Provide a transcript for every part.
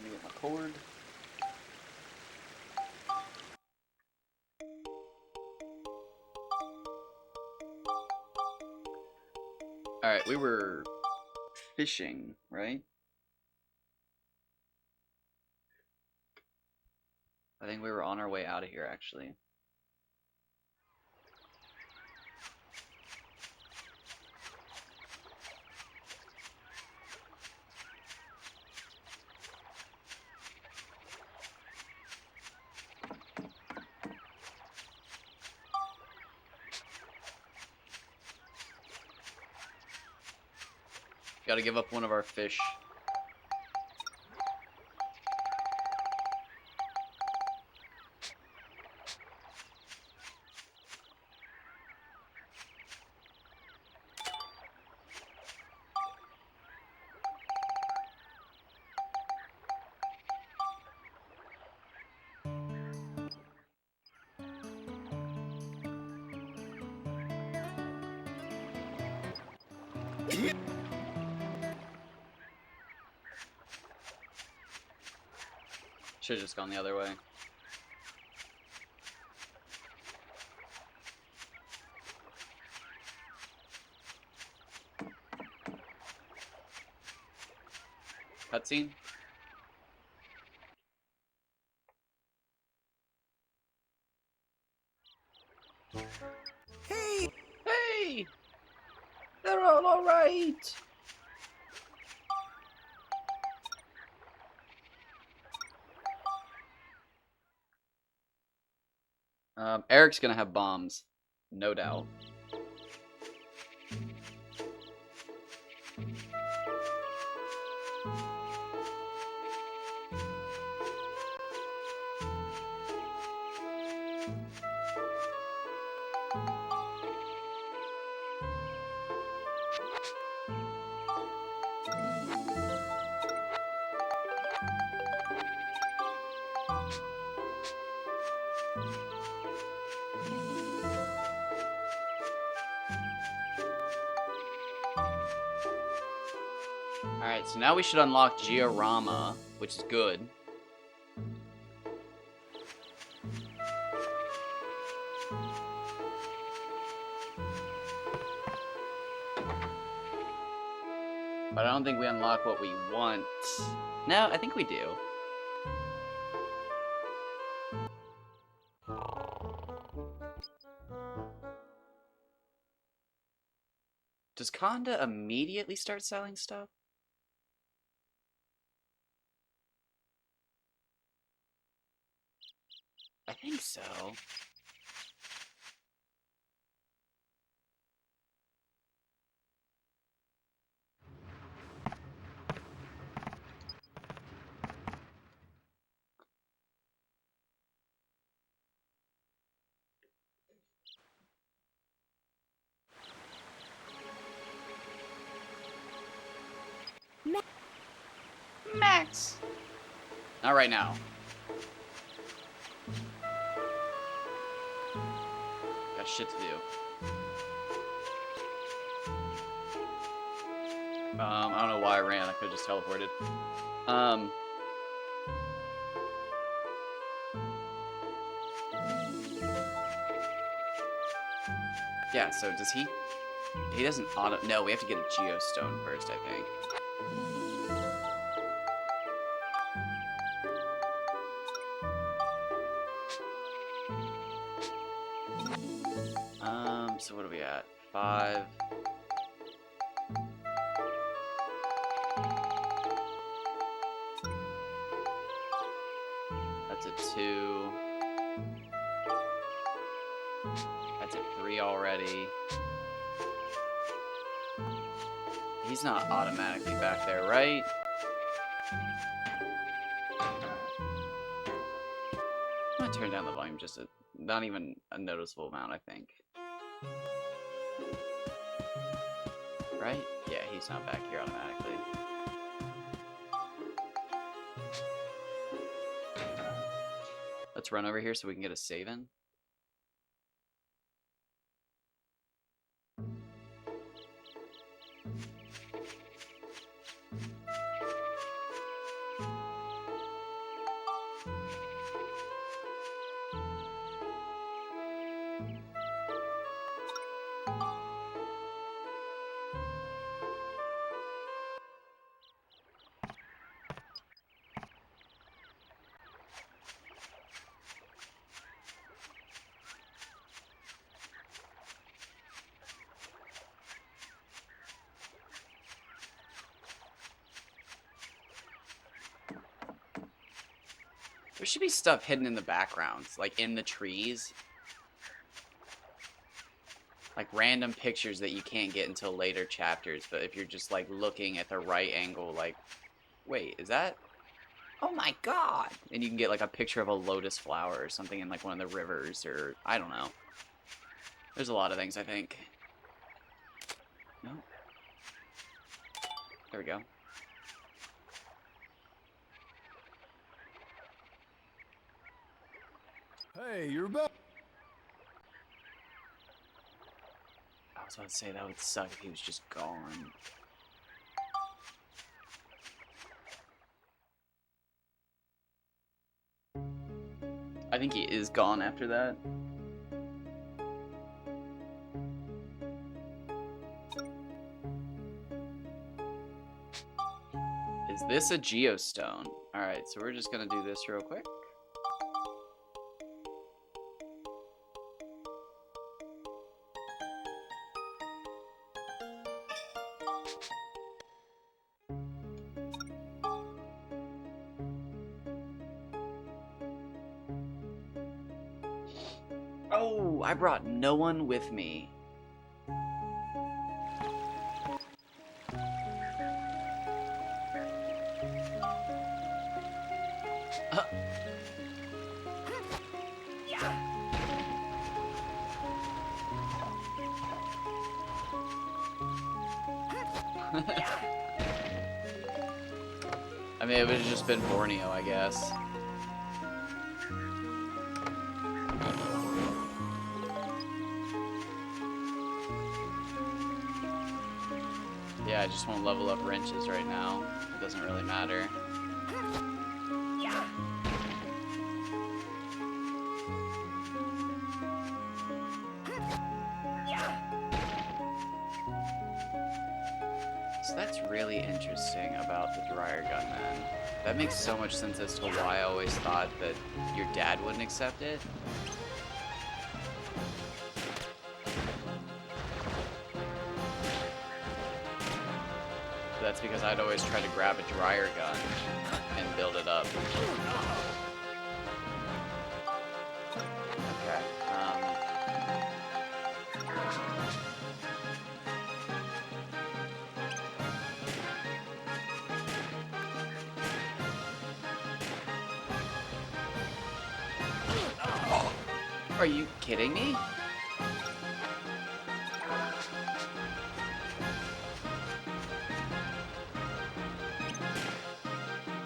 me get my cord. Alright, we were fishing, right? I think we were on our way out of here, actually. Gotta give up one of our fish. Should've just gone the other way. Cutscene? Hey! Hey! They're all alright! Eric's gonna have bombs. No doubt. Alright, so now we should unlock Giorama, which is good. But I don't think we unlock what we want. No, I think we do. Does Conda immediately start selling stuff? I think so. Max! Not right now. Got shit to do. I don't know why I ran. I could have just teleported. Yeah, so does he... He doesn't auto... No, we have to get a geostone first, I think. So what are we at? 5. That's a 2. That's a 3 already. He's not automatically back there, right? I'm gonna turn down the volume just a... Not even a noticeable amount, I think. Right? Yeah, he's not back here automatically. Let's run over here so we can get a save in. There should be stuff hidden in the backgrounds, like in the trees. Like random pictures that you can't get until later chapters, but if you're just like looking at the right angle, like, wait, is that? Oh my god! And you can get like a picture of a lotus flower or something in like one of the rivers, or I don't know. There's a lot of things, I think. No. There we go. Hey, you're back. I was about to say that would suck if he was just gone. I think he is gone after that. Is this a geostone? Alright, so we're just gonna do this real quick. Oh, I brought no one with me. I mean, it would have just been Borneo, I guess. Yeah, I just want to level up wrenches right now. It doesn't really matter. So that's really interesting about the dryer gun then. That makes so much sense as to why I always thought that your dad wouldn't accept it. That's because I'd always try to grab a dryer gun and build it up. Okay. Are you kidding me?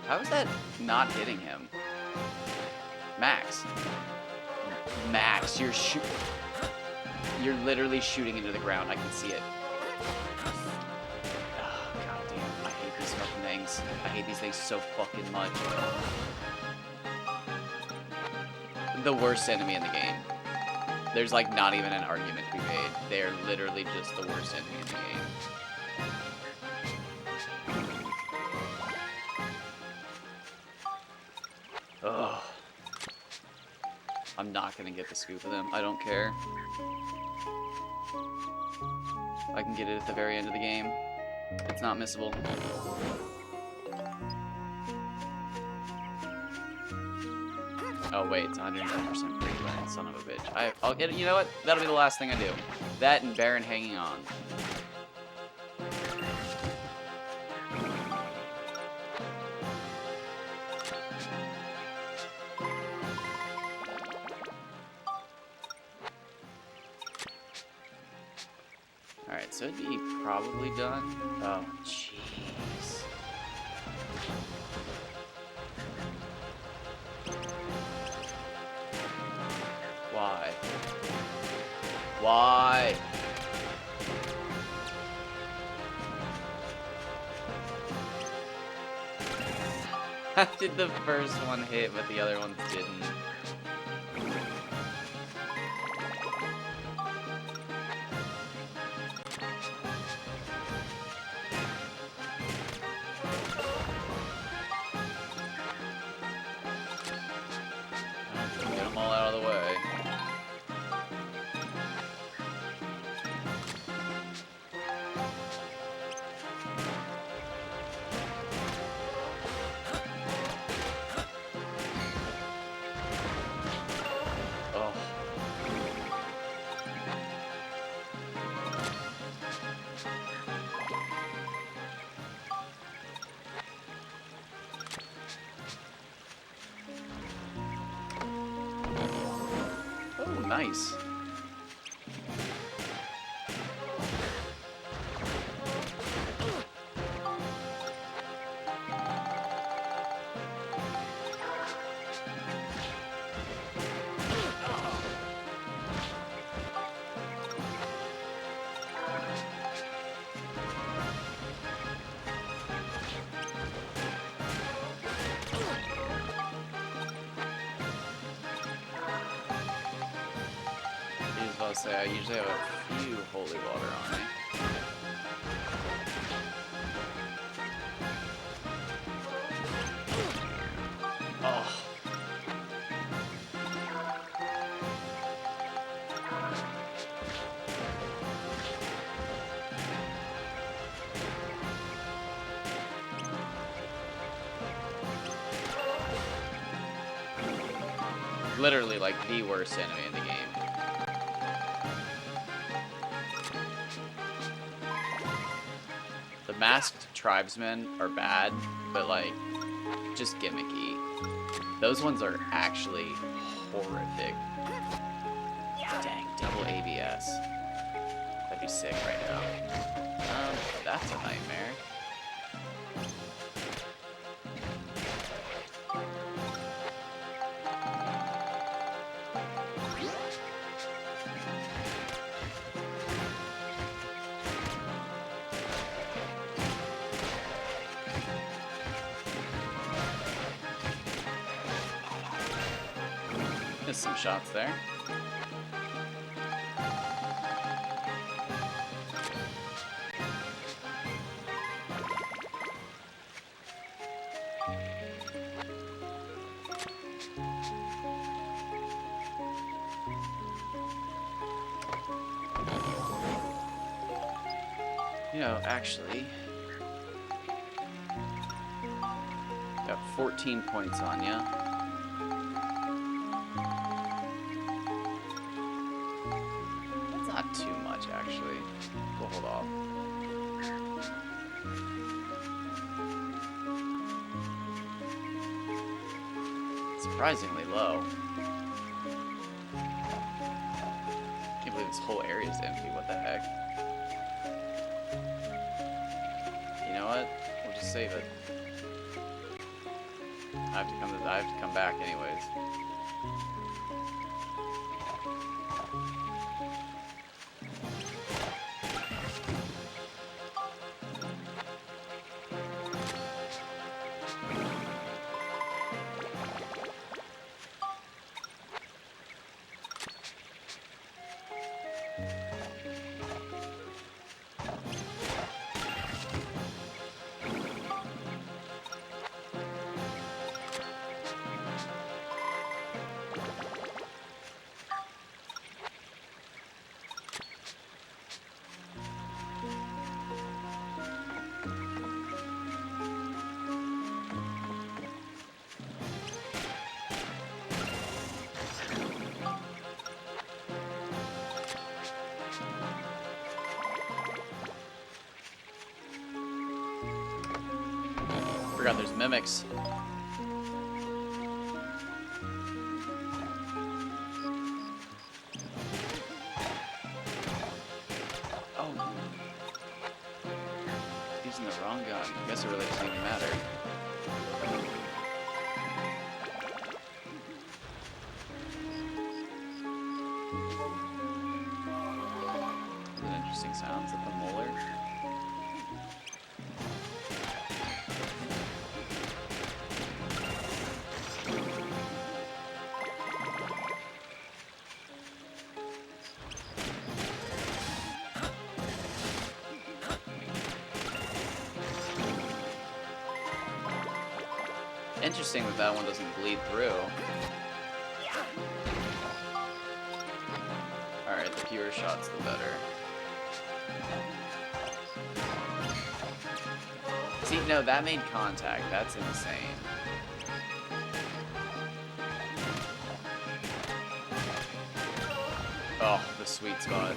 How is that not hitting him? Max. Max, you're literally shooting into the ground. I can see it. Oh, god damn. I hate these fucking things. I hate these things so fucking much. The worst enemy in the game. There's like not even an argument to be made. They're literally just the worst enemy in the game. Ugh. I'm not gonna get the scoop of them. I don't care. I can get it at the very end of the game. It's not missable. Oh wait, it's 110% Pre-Lin, son of a bitch. I'll get it. You know what? That'll be the last thing I do. That and Baron hanging on. Alright, so it'd be probably done. Oh, jeez. Why? Why? How did the first one hit, but the other ones didn't? Get them all out of the way. nice. I say I usually have a few holy water on me. Oh. Literally like the worst enemy in the game. The masked tribesmen are bad, but like, just gimmicky. Those ones are actually horrific. Dang, double ABS. That'd be sick right now. That's a nightmare. Missed some shots there. You know, actually, got 14 points on ya. That's not too much, actually. We'll hold off. Surprisingly low. Can't believe this whole area is empty. What the heck? You know what? We'll just save it. I have to come back anyways. Forgot there's mimics. Oh. Using the wrong gun. I guess it really doesn't even matter. Those are interesting sounds of the molar. Interesting that that one doesn't bleed through. Alright, the fewer shots, the better. See, no, that made contact. That's insane. Oh, the sweet spot.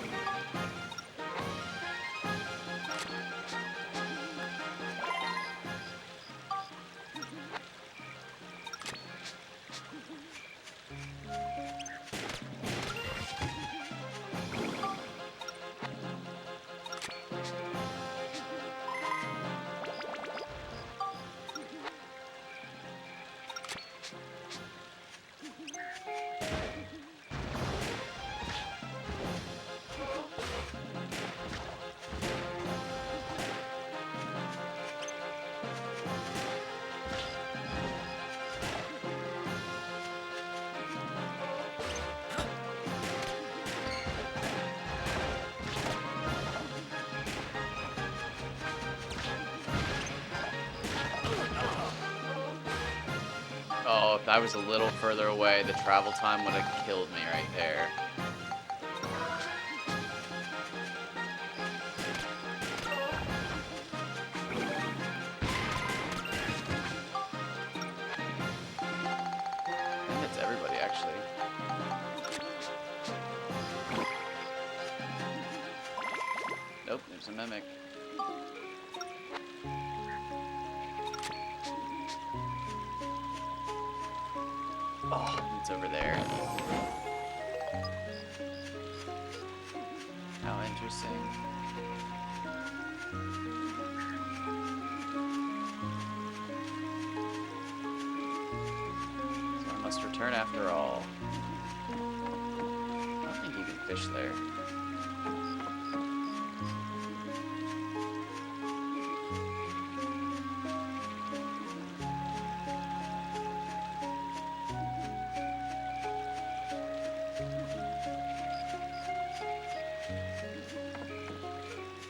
If I was a little further away, the travel time would have killed me right there. I think that's everybody, actually. Nope, there's a mimic. Oh, it's over there. How interesting. So I must return after all. I don't think you can fish there.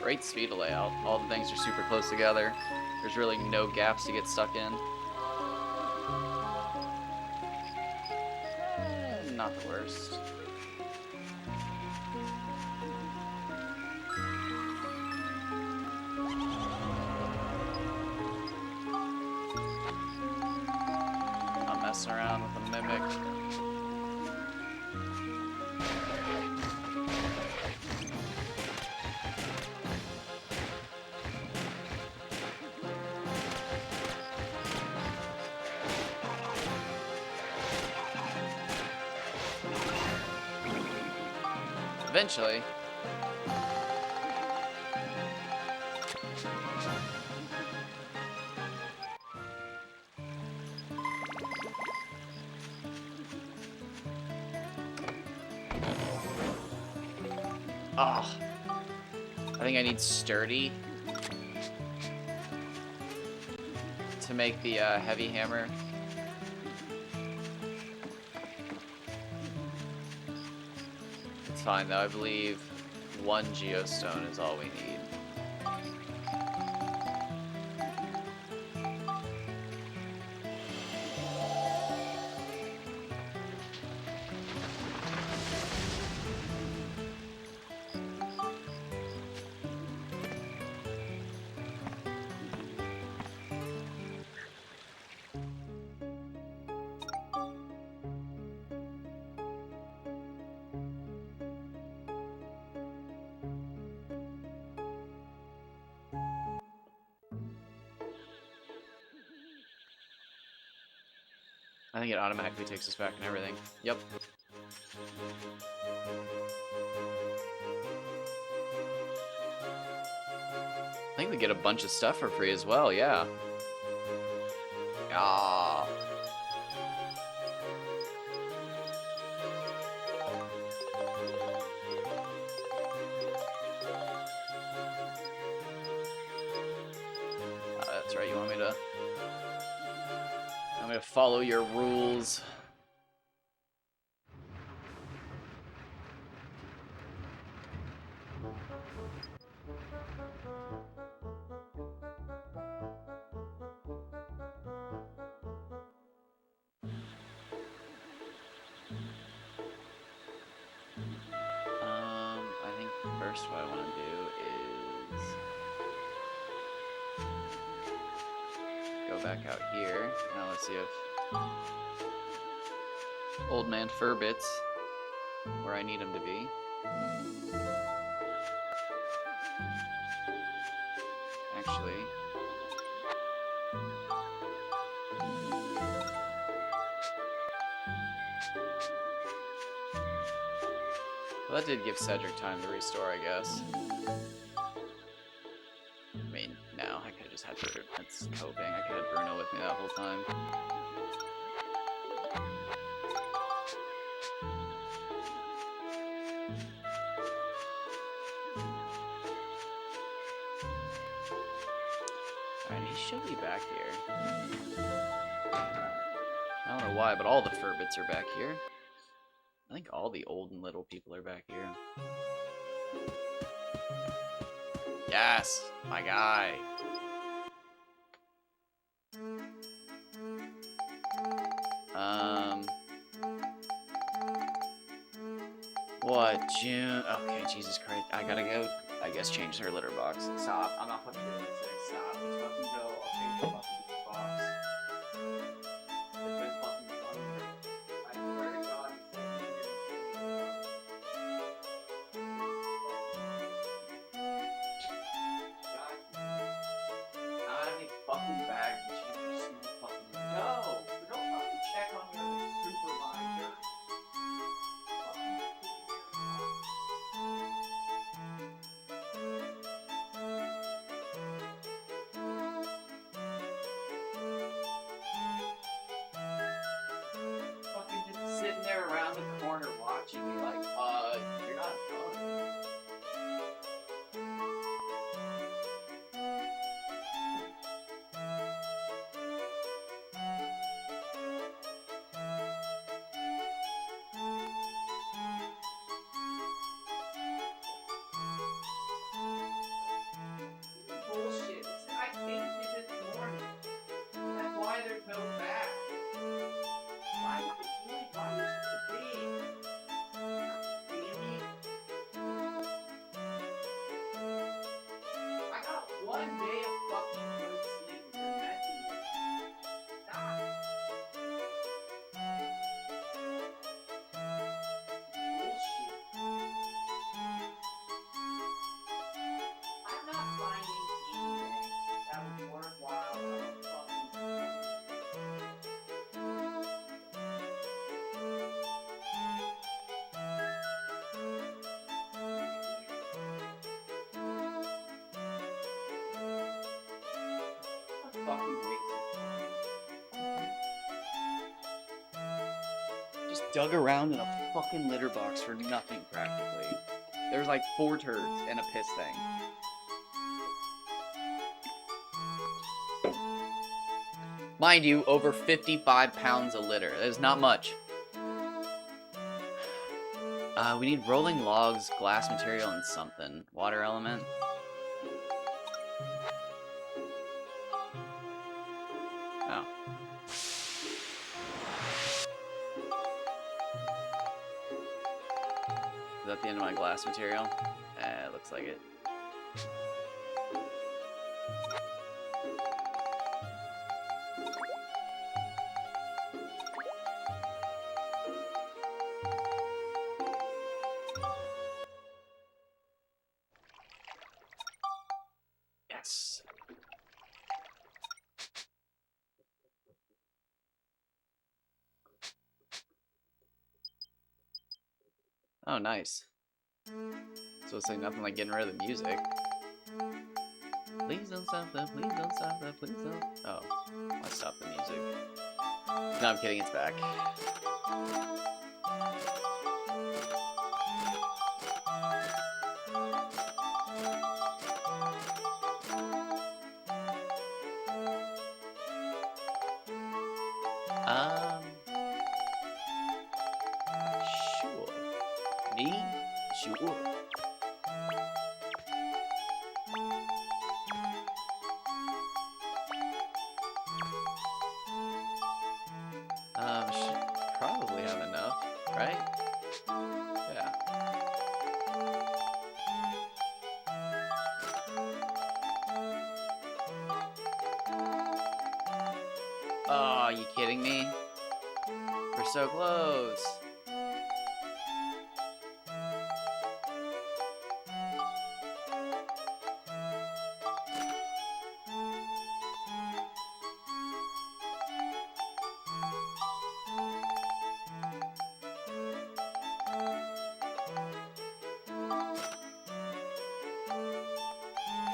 Great speed layout. All the things are super close together. There's really no gaps to get stuck in. Not the worst. Not messing around with a mimic. Eventually. Oh. I think I need sturdy to make the heavy hammer. It's fine though, I believe one geostone is all we need. I think it automatically takes us back and everything. Yep. I think we get a bunch of stuff for free as well, yeah. Ah. That's right, you want me to... I'm gonna follow your rules. I think first what I want to do is go back out here. Now let's see if Old Man Furbit's where I need him to be. Actually, well, that did give Cedric time to restore, I guess. I mean, no, I could have just had Bruno. That's coping. I could have had Bruno with me that whole time. Alright, he should be back here. I don't know why, but all the Furbits are back here. I think all the old and little people are back here. Yes, my guy. what? June? Okay, Jesus Christ. I gotta go, I guess, change her litter box. Stop. I'm not fucking doing this thing. Stop. Let's fucking go. I'll change the fucking litter box. It's been fucking fun. I swear to God, you said you didn't God, not any fucking bags and shit. Just no fucking. No! We don't fucking check on your supervisor. Fucking just sitting there around the corner watching me like, you're not done. Bullshit. I changed it this morning. That's why there's no bag. Why am I doing? Why is it big? Damn it. I got 1 day of fucking good sleep. You're messing with me. Stop. Bullshit. I'm not finding anything that was worthwhile on a fucking fucking racist. Just dug around in a fucking litter box for nothing practically. There's like 4 turds and a piss thing. Mind you, over 55 pounds a litter. That is not much. We need rolling logs, glass material, and something. Water element. Oh. Is that the end of my glass material? It looks like it. Yes. Oh, nice. So it's like nothing like getting rid of the music. Please don't stop that, please don't stop that, please don't. Oh, I stopped the music. No, I'm kidding, it's back. Sure. Me? Sure. Should probably have enough, right? Yeah. Oh, are you kidding me? We're so close.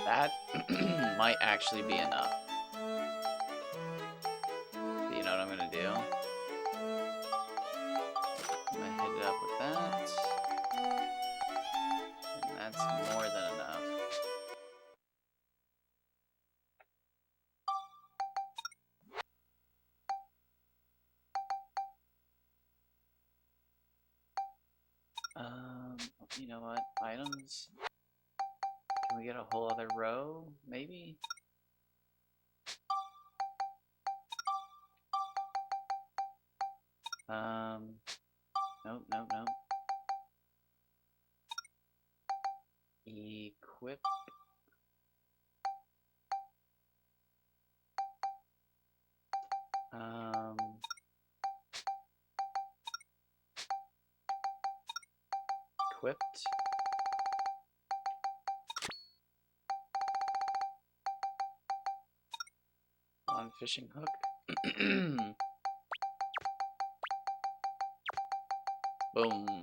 That might actually be enough. But you know what I'm gonna do? I'm gonna hit it up with that. And that's more than enough. You know what? Items. Can we get a whole other row? Maybe? Nope, nope, nope. Equip. Equipped. On fishing hook. Boom.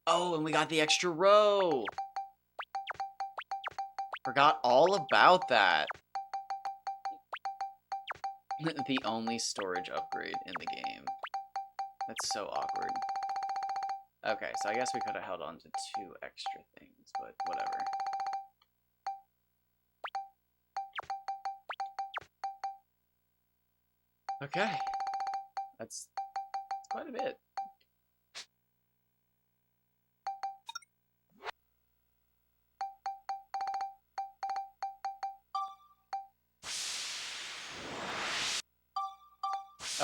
Oh, and we got the extra row. Forgot all about that. The only storage upgrade in the game. That's so awkward. Okay, so I guess we could have held on to 2 extra things, but whatever. Okay. That's quite a bit.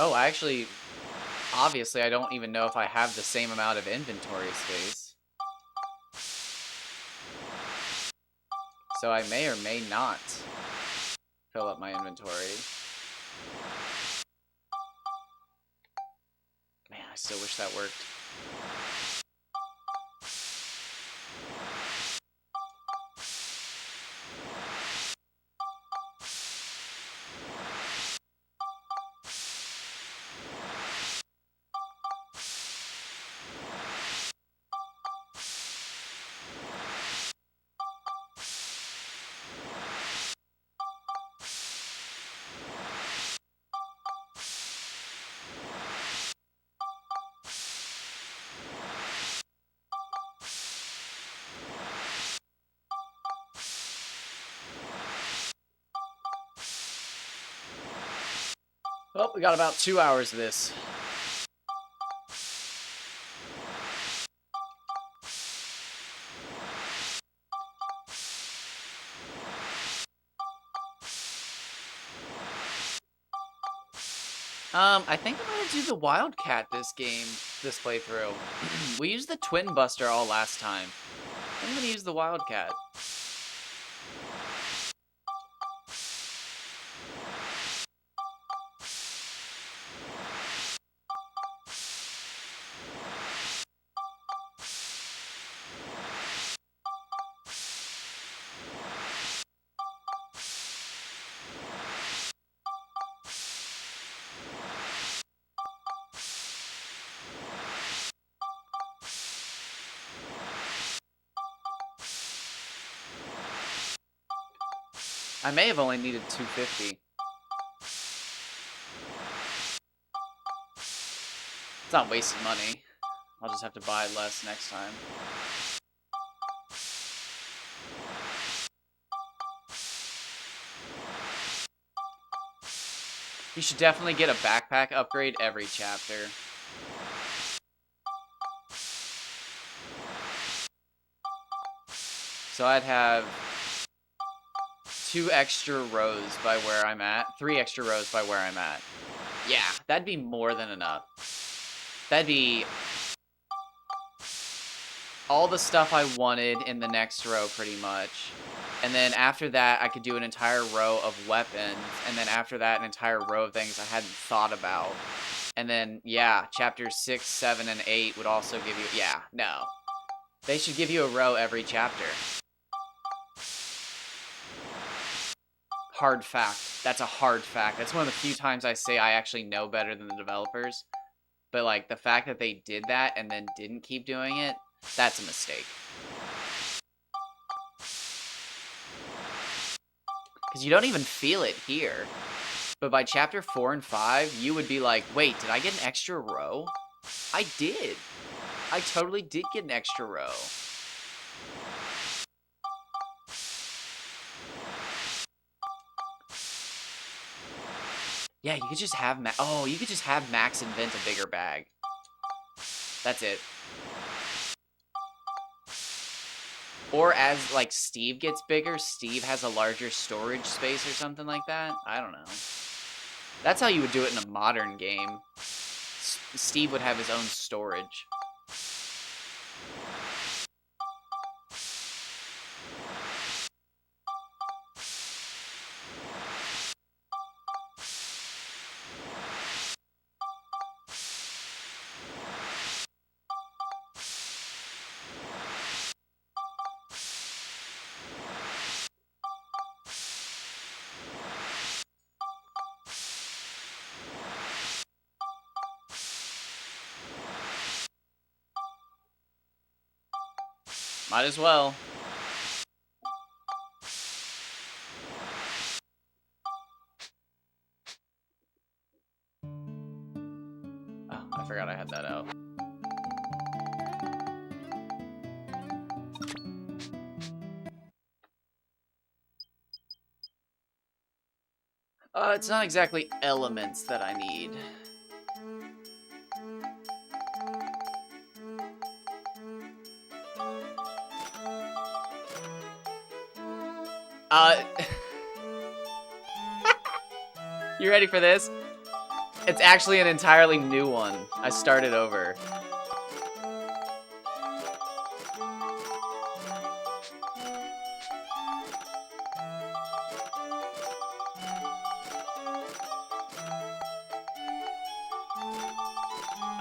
Oh, obviously, I don't even know if I have the same amount of inventory space. So I may or may not fill up my inventory. Man, I still wish that worked. Well, we got about 2 hours of this. I think I'm gonna do the Wildcat this playthrough. We used the Twin Buster all last time. I'm gonna use the Wildcat. I may have only needed 250. It's not wasting money. I'll just have to buy less next time. You should definitely get a backpack upgrade every chapter. So I'd have 2 extra rows by where I'm at. 3 extra rows by where I'm at. Yeah, that'd be more than enough. That'd be all the stuff I wanted in the next row, pretty much. And then after that, I could do an entire row of weapons. And then after that, an entire row of things I hadn't thought about. And then, yeah, chapters 6, 7, and 8 would also give you... Yeah, no. They should give you a row every chapter. Hard fact. That's a hard fact. That's one of the few times I say I actually know better than the developers. But, like, the fact that they did that and then didn't keep doing it, that's a mistake. Because you don't even feel it here. But by chapter 4 and 5, you would be like, wait, did I get an extra row? I did. I totally did get an extra row. Yeah, you could just have you could just have Max invent a bigger bag. That's it. Or as, like, Steve gets bigger, Steve has a larger storage space or something like that. I don't know. That's how you would do it in a modern game. Steve would have his own storage. Might as well. Oh, I forgot I had that out. It's not exactly elements that I need. You ready for this? It's actually an entirely new one. I started over.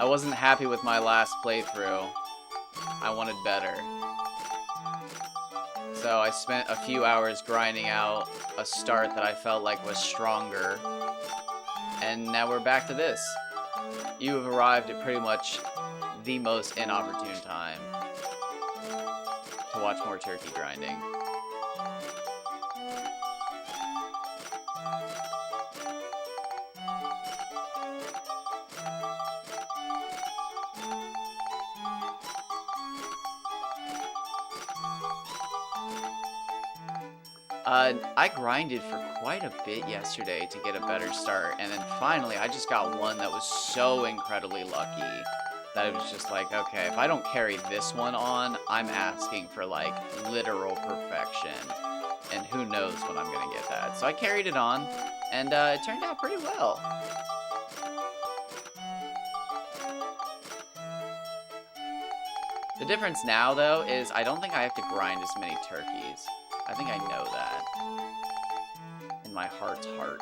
I wasn't happy with my last playthrough. I wanted better. So I spent a few hours grinding out a start that I felt like was stronger. And now we're back to this. You have arrived at pretty much the most inopportune time to watch more turkey grinding. I grinded for quite a bit yesterday to get a better start, and then finally I just got one that was so incredibly lucky that it was just like, okay, if I don't carry this one on, I'm asking for, like, literal perfection, and who knows when I'm gonna get that. So I carried it on, and it turned out pretty well. The difference now, though, is I don't think I have to grind as many turkeys. I think I know that. In my heart's heart.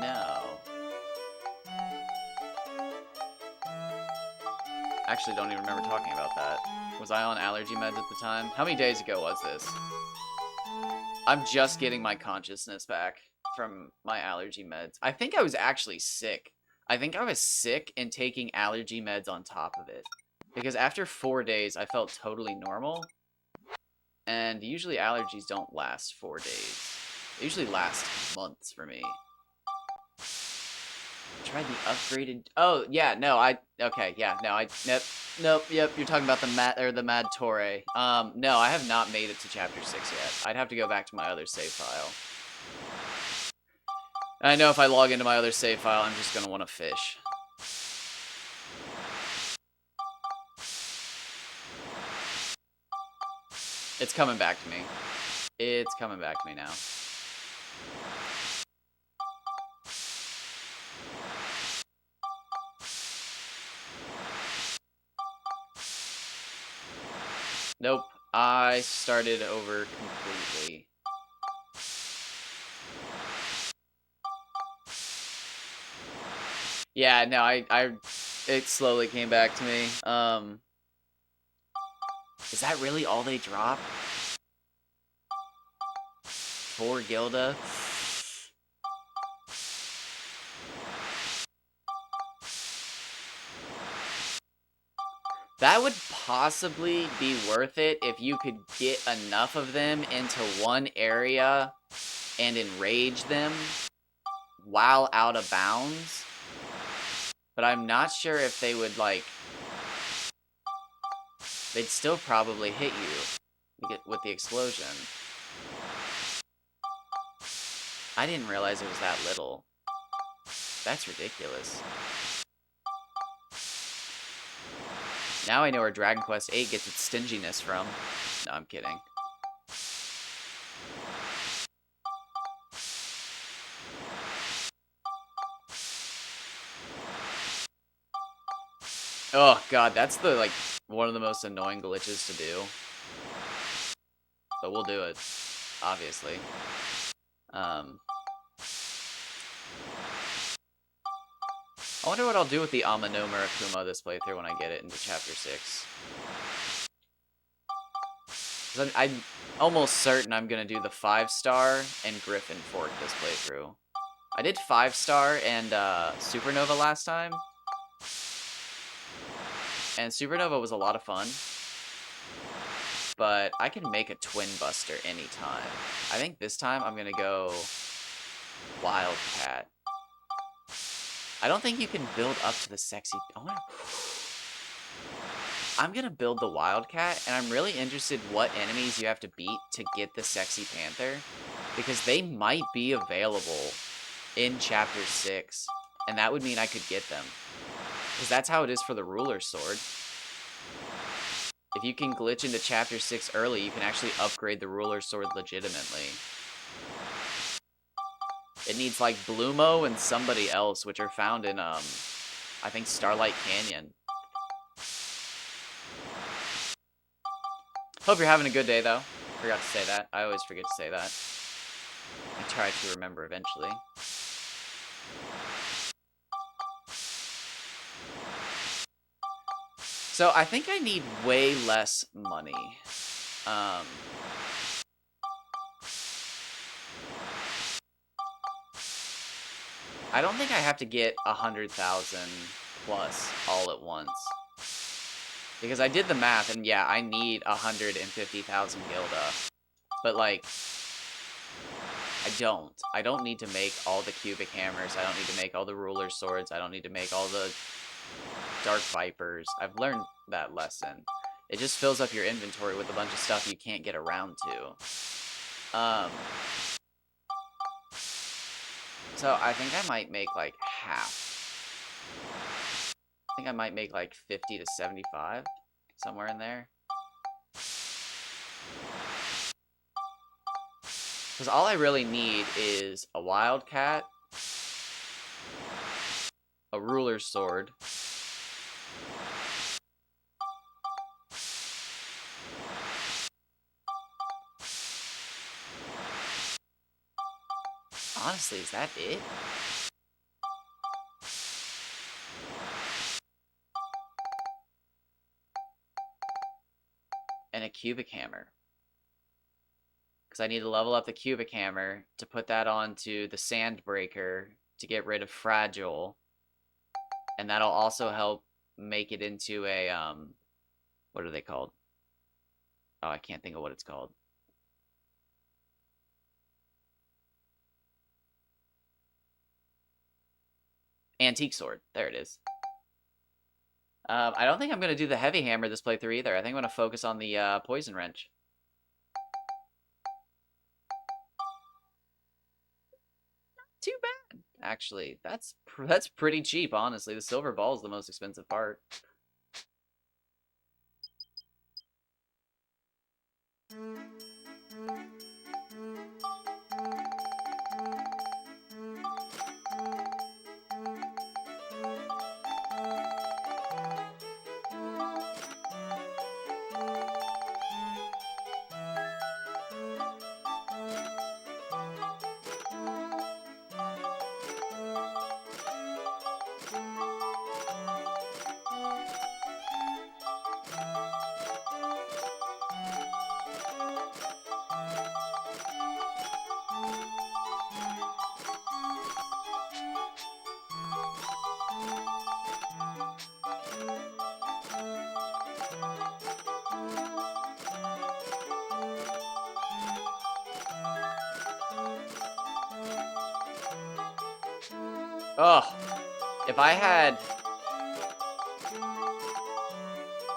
No. Actually, don't even remember talking about that. Was I on allergy meds at the time? How many days ago was this? I'm just getting my consciousness back from my allergy meds. I think I was actually sick. I think I was sick and taking allergy meds on top of it. Because after 4 days, I felt totally normal. And usually allergies don't last 4 days. They usually last months for me. Tried the upgraded... Oh, yeah, no, okay, yeah, no, nope, yep, you're talking about the Mad Torre. No, I have not made it to Chapter 6 yet. I'd have to go back to my other save file. I know if I log into my other save file, I'm just gonna want to fish. It's coming back to me. It's coming back to me now. Nope, I started over completely. Yeah, no, it slowly came back to me. Is that really all they drop? For Gilda? That would possibly be worth it if you could get enough of them into one area and enrage them while out of bounds. But I'm not sure if they would, like... They'd still probably hit you with the explosion. I didn't realize it was that little. That's ridiculous. Now I know where Dragon Quest VIII gets its stinginess from. No, I'm kidding. Oh god, that's the, like, one of the most annoying glitches to do. But we'll do it, obviously. I wonder what I'll do with the Amano Murakumo this playthrough when I get it into Chapter 6. I'm almost certain I'm going to do the 5-star and Griffin Fork this playthrough. I did 5-star and Supernova last time. And Supernova was a lot of fun. But I can make a Twin Buster anytime. I think this time I'm going to go Wildcat. I don't think you can build up to the sexy... I'm going to build the Wildcat, and I'm really interested what enemies you have to beat to get the Sexy Panther, because they might be available in Chapter 6, and that would mean I could get them. Because that's how it is for the Ruler Sword. If you can glitch into Chapter 6 early, you can actually upgrade the Ruler Sword legitimately. It needs, like, Bloomo and somebody else, which are found in, I think, Starlight Canyon. Hope you're having a good day, though. Forgot to say that. I always forget to say that. I try to remember eventually. So, I think I need way less money. I don't think I have to get 100,000 plus all at once. Because I did the math, and yeah, I need 150,000 Gilda. But, like, I don't. I don't need to make all the cubic hammers. I don't need to make all the ruler swords. I don't need to make all the dark vipers. I've learned that lesson. It just fills up your inventory with a bunch of stuff you can't get around to. So I think I might make, like, half. I think I might make like 50 to 75, somewhere in there. Because all I really need is a Wildcat, a Ruler Sword, honestly, is that it? And a cubic hammer. Because I need to level up the cubic hammer to put that onto the Sandbreaker to get rid of Fragile. And that'll also help make it into a, what are they called? Oh, I can't think of what it's called. Antique Sword. There it is. I don't think I'm going to do the Heavy Hammer this playthrough either. I think I'm going to focus on the Poison Wrench. Too bad, actually. That's pretty cheap, honestly. The silver ball is the most expensive part. Ugh. If I had...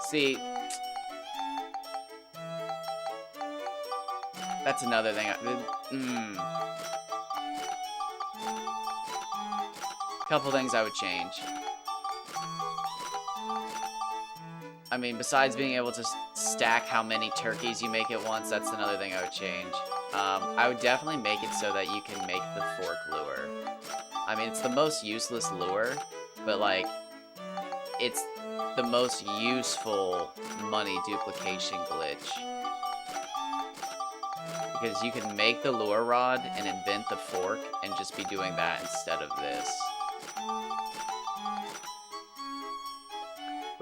See... That's another thing. Couple things I would change. I mean, besides being able to stack how many turkeys you make at once, that's another thing I would change. I would definitely make it so that you can make the fork lure. I mean, it's the most useless lure, but, like, it's the most useful money duplication glitch. Because you can make the lure rod and invent the fork and just be doing that instead of this.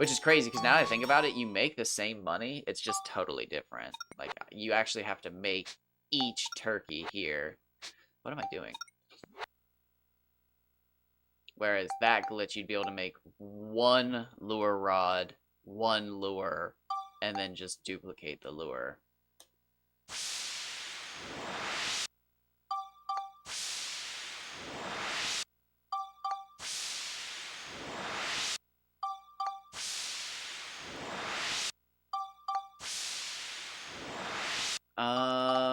Which is crazy, because now that I think about it, you make the same money, it's just totally different. Like, you actually have to make each turkey here. What am I doing? Whereas that glitch, you'd be able to make one lure rod, one lure, and then just duplicate the lure.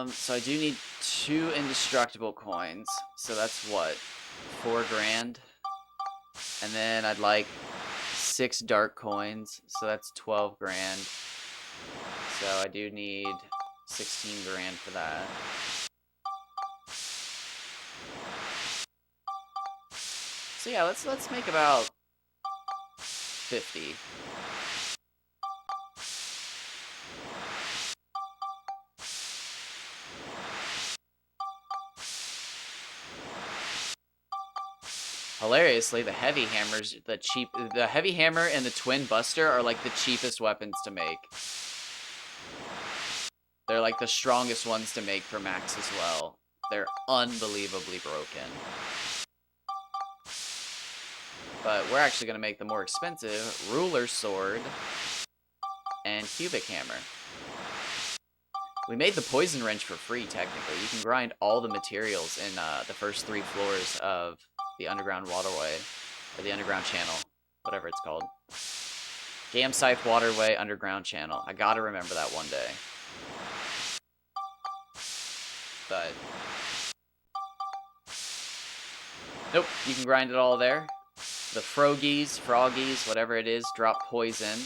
So I do need 2 indestructible coins. So that's what? 4 grand? And then I'd like 6 dark coins. So that's 12 grand. So I do need 16 grand for that. So yeah, let's make about 50. Hilariously, the heavy hammers, the heavy hammer and the twin buster are like the cheapest weapons to make. They're like the strongest ones to make for max as well. They're unbelievably broken. But we're actually going to make the more expensive ruler sword and cubic hammer. We made the poison wrench for free, technically. You can grind all the materials in the first 3 floors of the underground waterway, or the underground channel, whatever it's called. Gam Scythe Waterway Underground Channel. I gotta remember that one day. But nope, you can grind it all there. The froggies, whatever it is, drop poison.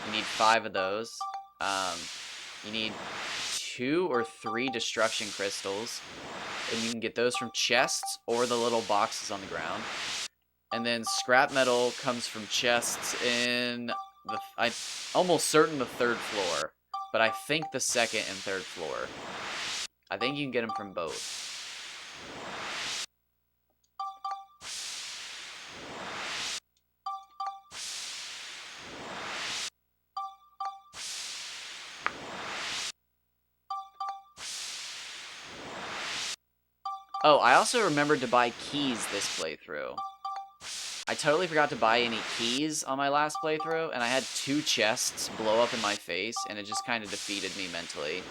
You need 5 of those. You need 2 or 3 destruction crystals, and you can get those from chests or the little boxes on the ground. And then scrap metal comes from chests in I'm almost certain the 3rd floor, but I think the 2nd and 3rd floor. I think you can get them from both. Oh, I also remembered to buy keys this playthrough. I totally forgot to buy any keys on my last playthrough, and I had 2 chests blow up in my face, and it just kind of defeated me mentally.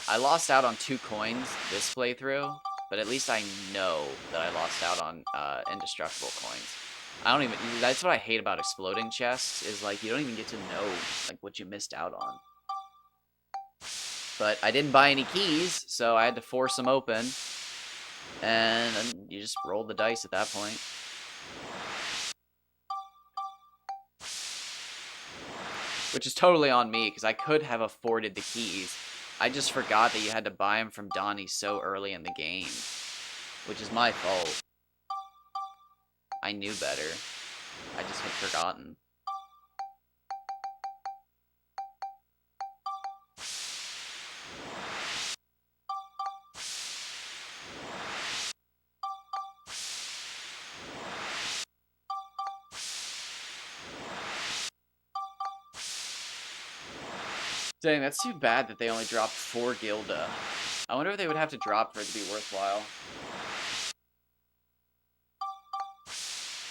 I lost out on 2 coins this playthrough, but at least I know that I lost out on indestructible coins. I don't even, that's what I hate about exploding chests, is like, you don't even get to know like what you missed out on. But I didn't buy any keys, so I had to force them open, and you just roll the dice at that point. Which is totally on me, because I could have afforded the keys. I just forgot that you had to buy them from Donnie so early in the game. Which is my fault. I knew better. I just had forgotten. Dang, that's too bad that they only dropped 4 Gilda. I wonder what they would have to drop for it to be worthwhile.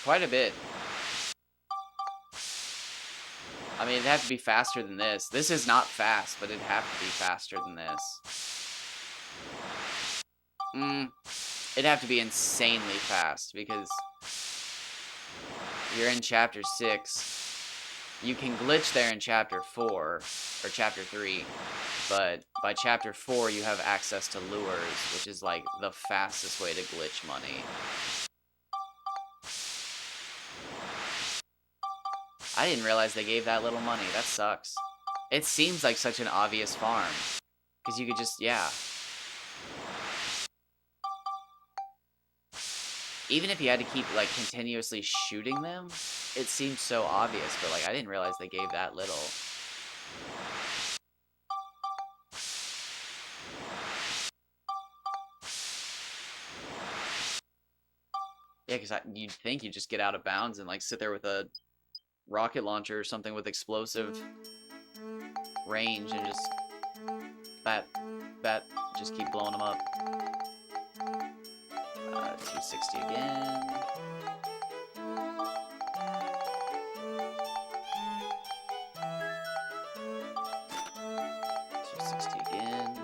Quite a bit. I mean, it'd have to be faster than this. This is not fast, but it'd have to be faster than this. It'd have to be insanely fast, because you're in Chapter 6. You can glitch there in Chapter 4, or Chapter 3, but by Chapter 4 you have access to lures, which is like the fastest way to glitch money. I didn't realize they gave that little money. That sucks. It seems like such an obvious farm, because you could just, yeah. Even if you had to keep, like, continuously shooting them, it seems so obvious, but, like, I didn't realize they gave that little. Yeah, because you'd think you just get out of bounds and like sit there with a rocket launcher or something with explosive range and just just keep blowing them up. 260 again. 260 again.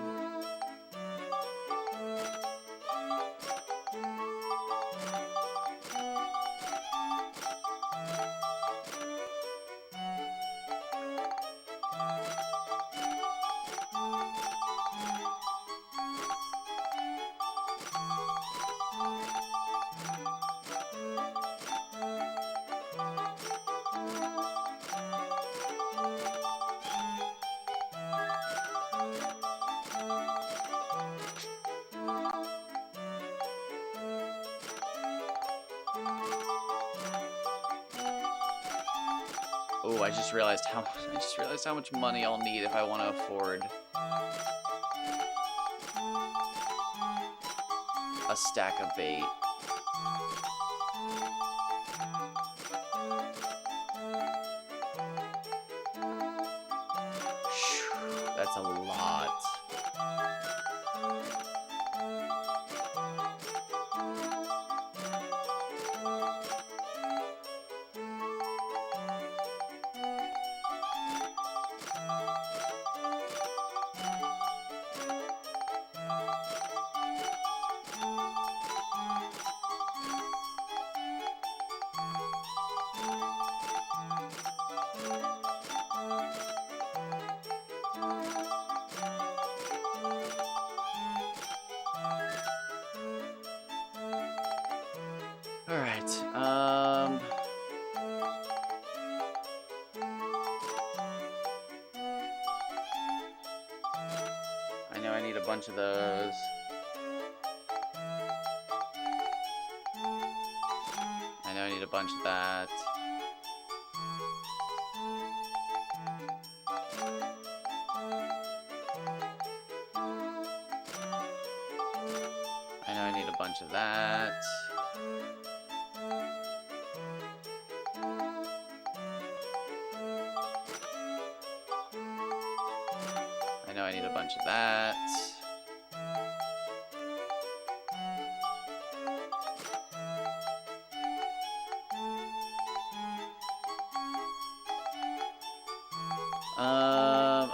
Oh, I just realized how much money I'll need if I want to afford a stack of bait. That's a lot. Alright, I know I need a bunch of those. I know I need a bunch of that. I know I need a bunch of that. I know I need a bunch of that.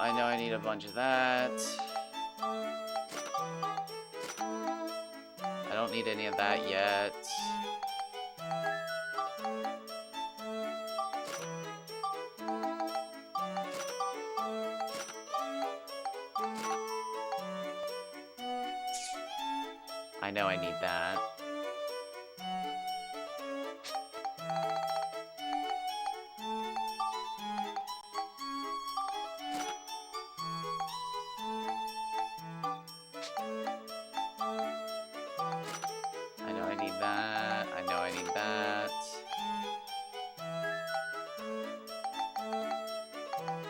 I know I need a bunch of that. I don't need any of that yet. I know I need that. I know I need that. I know I need that.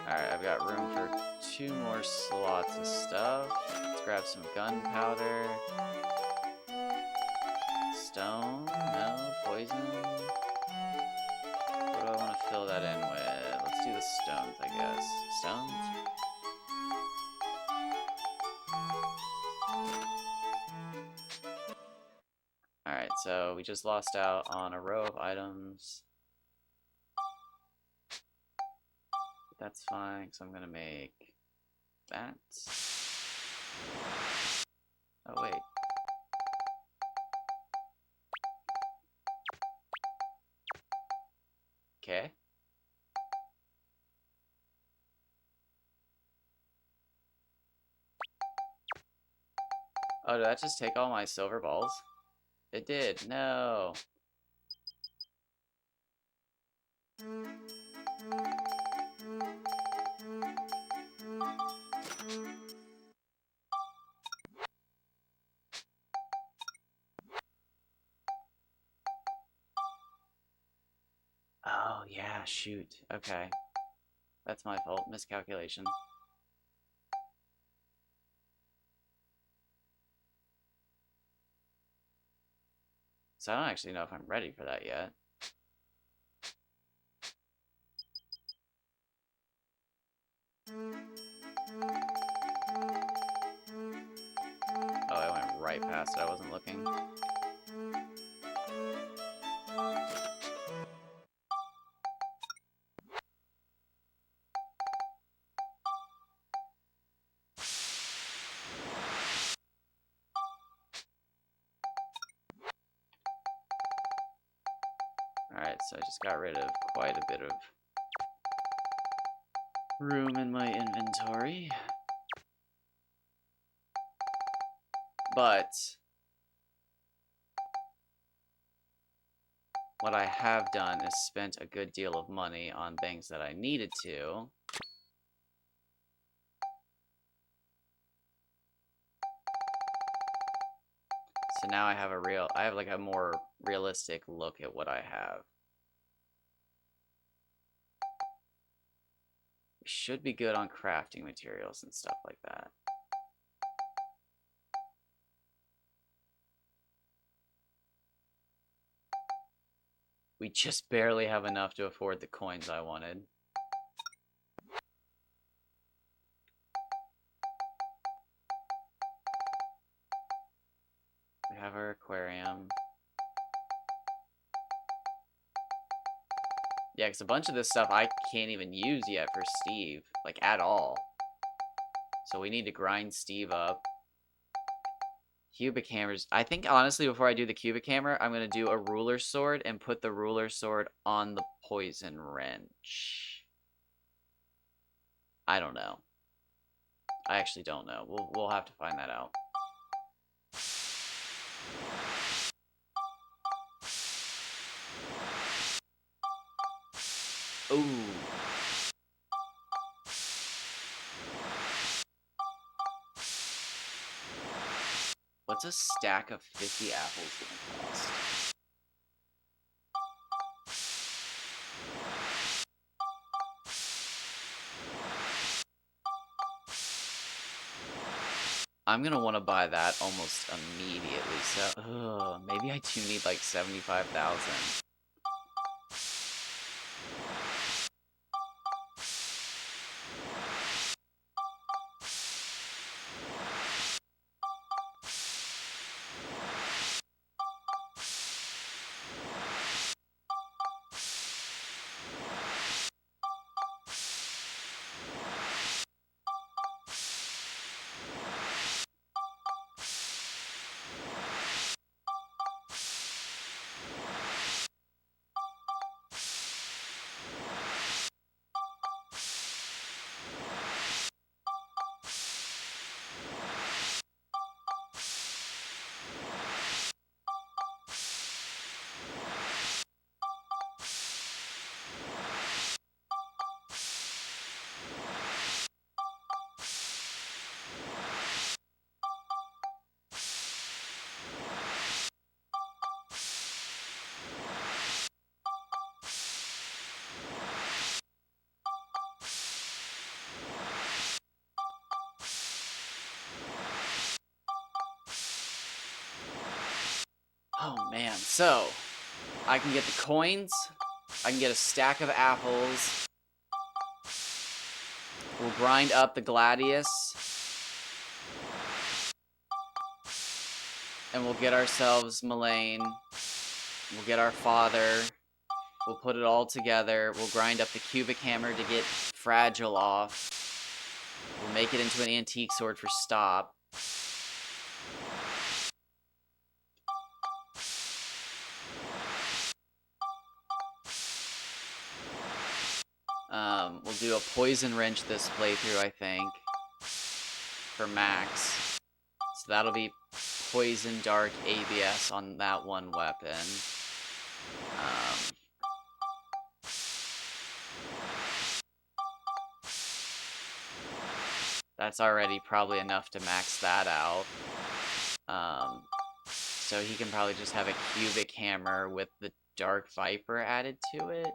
Alright, I've got room for 2 more slots of stuff. Let's grab some gunpowder. Stone? No. Poison? What do I want to fill that in with? Let's do the stones, I guess. Stones? Alright, so we just lost out on a row of items. That's fine, because I'm going to make that. Oh, wait. Okay. Oh, did that just take all my silver balls? It did. No. Oh, yeah, shoot. Okay. That's my fault. Miscalculation. So I don't actually know if I'm ready for that yet. Oh, I went right past it. I wasn't looking. Alright, so I just got rid of quite a bit of room in my inventory. But what I have done is spent a good deal of money on things that I needed to. So now I have like a more realistic look at what I have. We should be good on crafting materials and stuff like that. We just barely have enough to afford the coins I wanted. We have our aquarium. Yeah, because a bunch of this stuff I can't even use yet for Steve. Like, at all. So we need to grind Steve up. Cubic hammers. I think, honestly, before I do the cubic hammer, I'm going to do a ruler sword and put the ruler sword on the poison wrench. I don't know. I actually don't know. We'll have to find that out. Ooh. What's a stack of 50 apples gonna cost? I'm gonna want to buy that almost immediately, so maybe I do need like 75,000. Oh man, so I can get the coins, I can get a stack of apples, we'll grind up the gladius, and we'll get ourselves Mullane, we'll get our father, we'll put it all together, we'll grind up the cubic hammer to get Fragile off, we'll make it into an antique sword for Stop. We'll do a poison wrench this playthrough, I think, for Max. So that'll be poison dark ABS on that one weapon. That's already probably enough to max that out. So he can probably just have a cubic hammer with the Dark Viper added to it.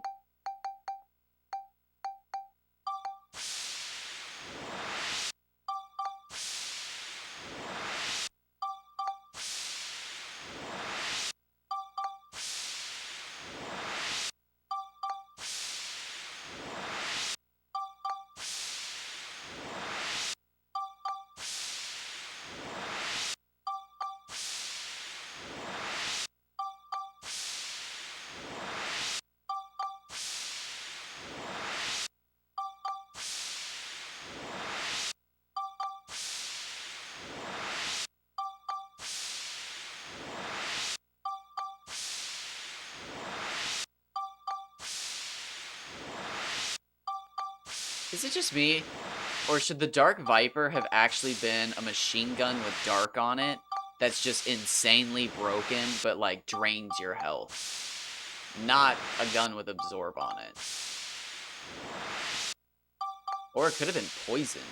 Is it just me? Or should the Dark Viper have actually been a machine gun with dark on it that's just insanely broken but like drains your health? Not a gun with absorb on it. Or it could have been poison.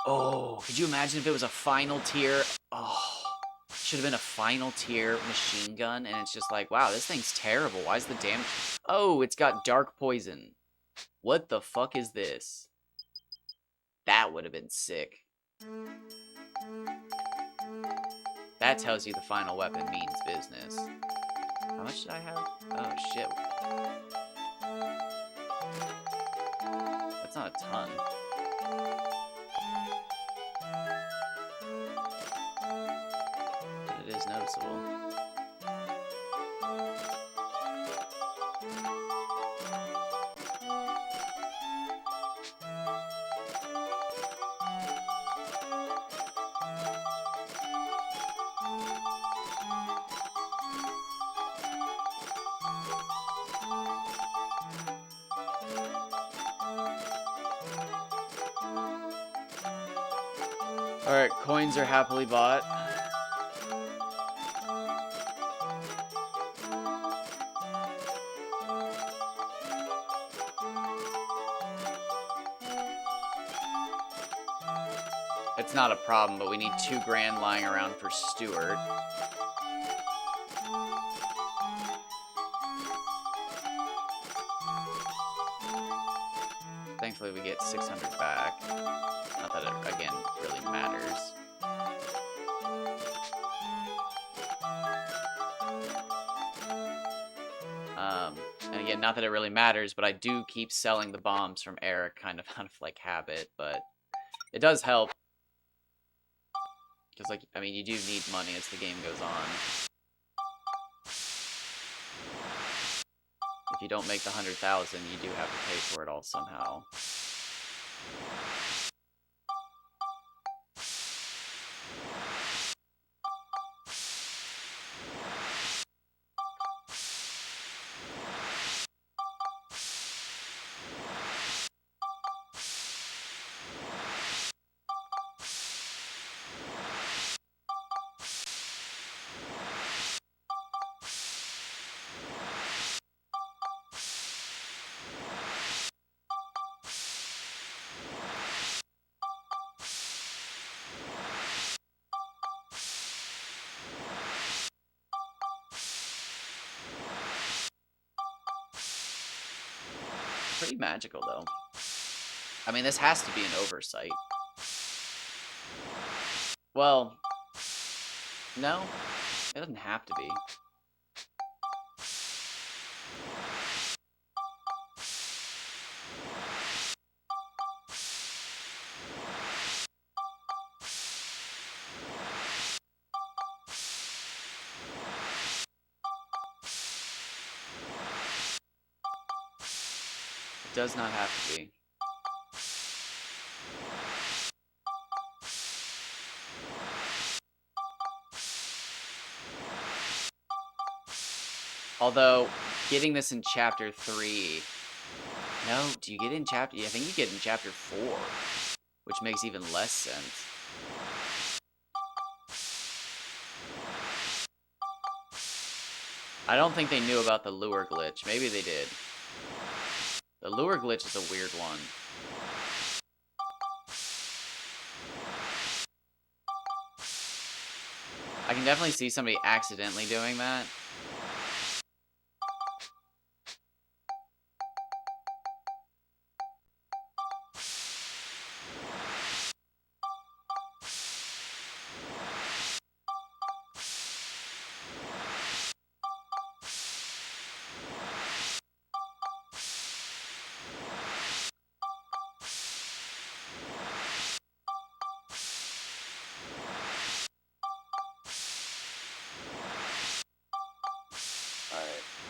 Oh, could you imagine if it was a final tier? Oh, should have been a final tier machine gun, and it's just like, wow, this thing's terrible. Why is the damage? Oh, it's got dark poison. What the fuck is this? That would have been sick. That tells you the final weapon means business. How much did I have? Oh, shit. That's not a ton. But it is noticeable. Alright, coins are happily bought. It's not a problem, but we need 2 grand lying around for Stuart. Thankfully, we get 600 back. Not that it, again, really matters. And again, not that it really matters, but I do keep selling the bombs from Eric kind of out of, like, habit, but it does help. Because, like, I mean, you do need money as the game goes on. If you don't make the 100,000, you do have to pay for it all somehow. Pretty magical, though. I mean, this has to be an oversight. Well, no, it doesn't have to be. It does not have to be. Although, getting this in Chapter 3... No, do you get it in Chapter... Yeah, I think you get it in Chapter 4. Which makes even less sense. I don't think they knew about the lure glitch. Maybe they did. The lure glitch is a weird one. I can definitely see somebody accidentally doing that.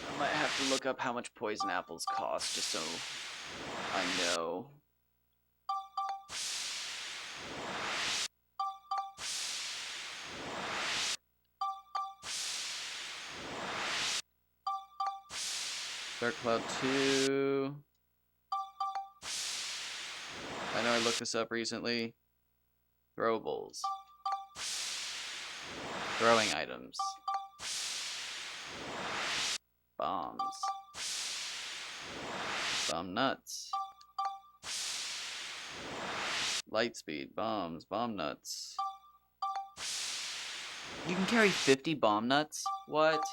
I might have to look up how much poison apples cost just so I know. Dark Cloud 2. I looked this up recently. Throwables. Throwing items. Bombs. Bomb nuts. Light speed. Bombs. Bomb nuts. You can carry 50 bomb nuts? What?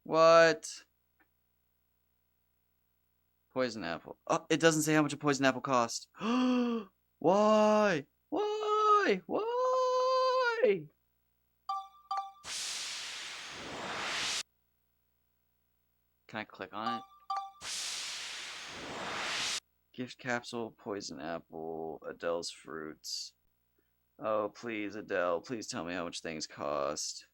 What? Poison apple. Oh, it doesn't say how much a poison apple costs. Why? Why? Why? Can I click on it? Gift capsule, poison apple, Adele's fruits. Oh, please, Adele, please tell me how much things cost.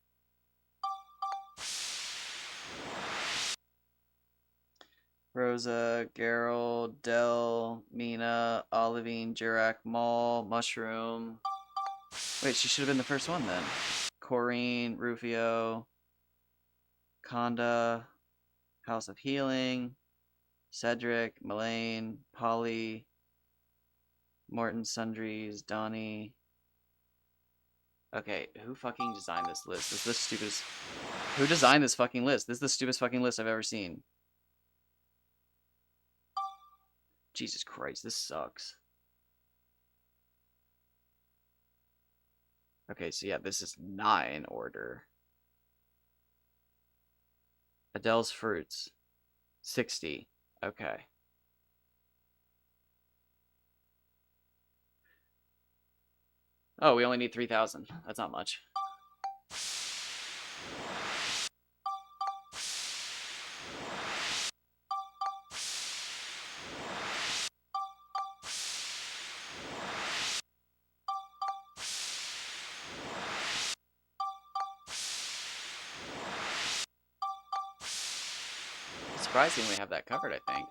Rosa, Geralt, Dell, Mina, Olivine, Jirac, Maul, Mushroom. Wait, she should have been the first one then. Corrine, Rufio, Conda, House of Healing, Cedric, Mullane, Polly, Morton Sundries, Donnie. Okay, who fucking designed this list? This is the stupidest. Who designed this fucking list? This is the stupidest fucking list I've ever seen. Jesus Christ, this sucks. Okay, so yeah, this is not in order. Adele's fruits. 60. Okay. Oh, we only need 3,000. That's not much. Surprisingly, we have that covered, I think.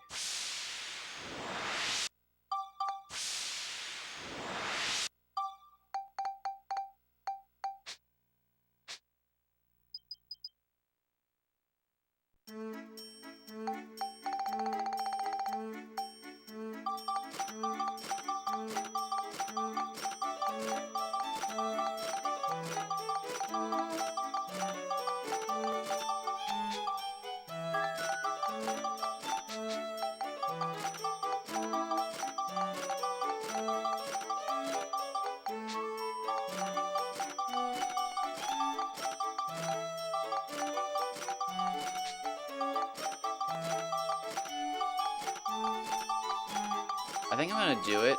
I think I'm gonna do it.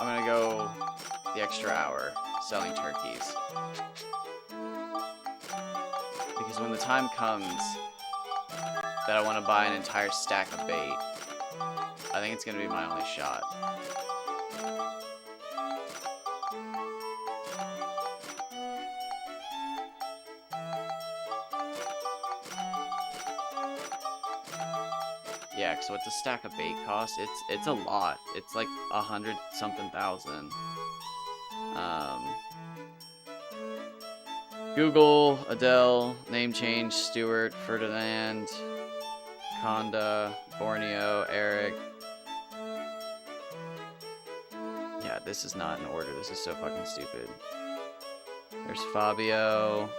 I'm gonna go the extra hour selling turkeys. Because when the time comes that I want to buy an entire stack of bait, I think it's gonna be my only shot. Yeah, because what's a stack of bait cost? It's a lot. It's like 100-something thousand. Google, Adele, name change, Stewart, Ferdinand, Conda, Borneo, Eric. Yeah, this is not in order. This is so fucking stupid. There's Fabio.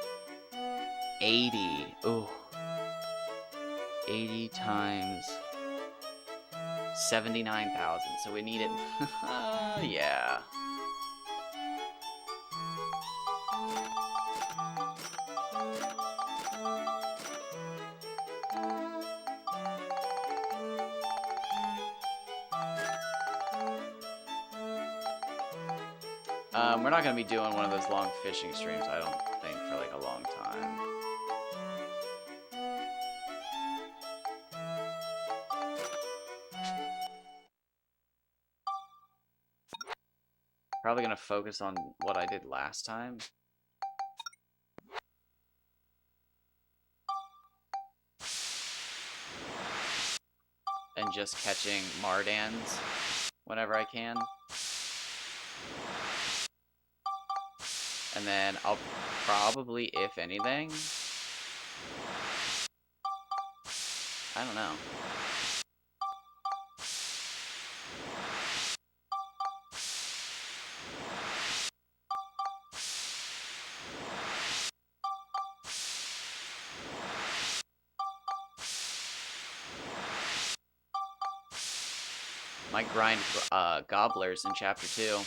80. Ooh. 80 times 79,000. So we need it. Yeah. We're not going to be doing one of those long fishing streams, I don't think, for like a long time. Probably going to focus on what I did last time. And just catching Mardans whenever I can. And then I'll probably, if anything, I don't know. Might grind gobblers in chapter 2.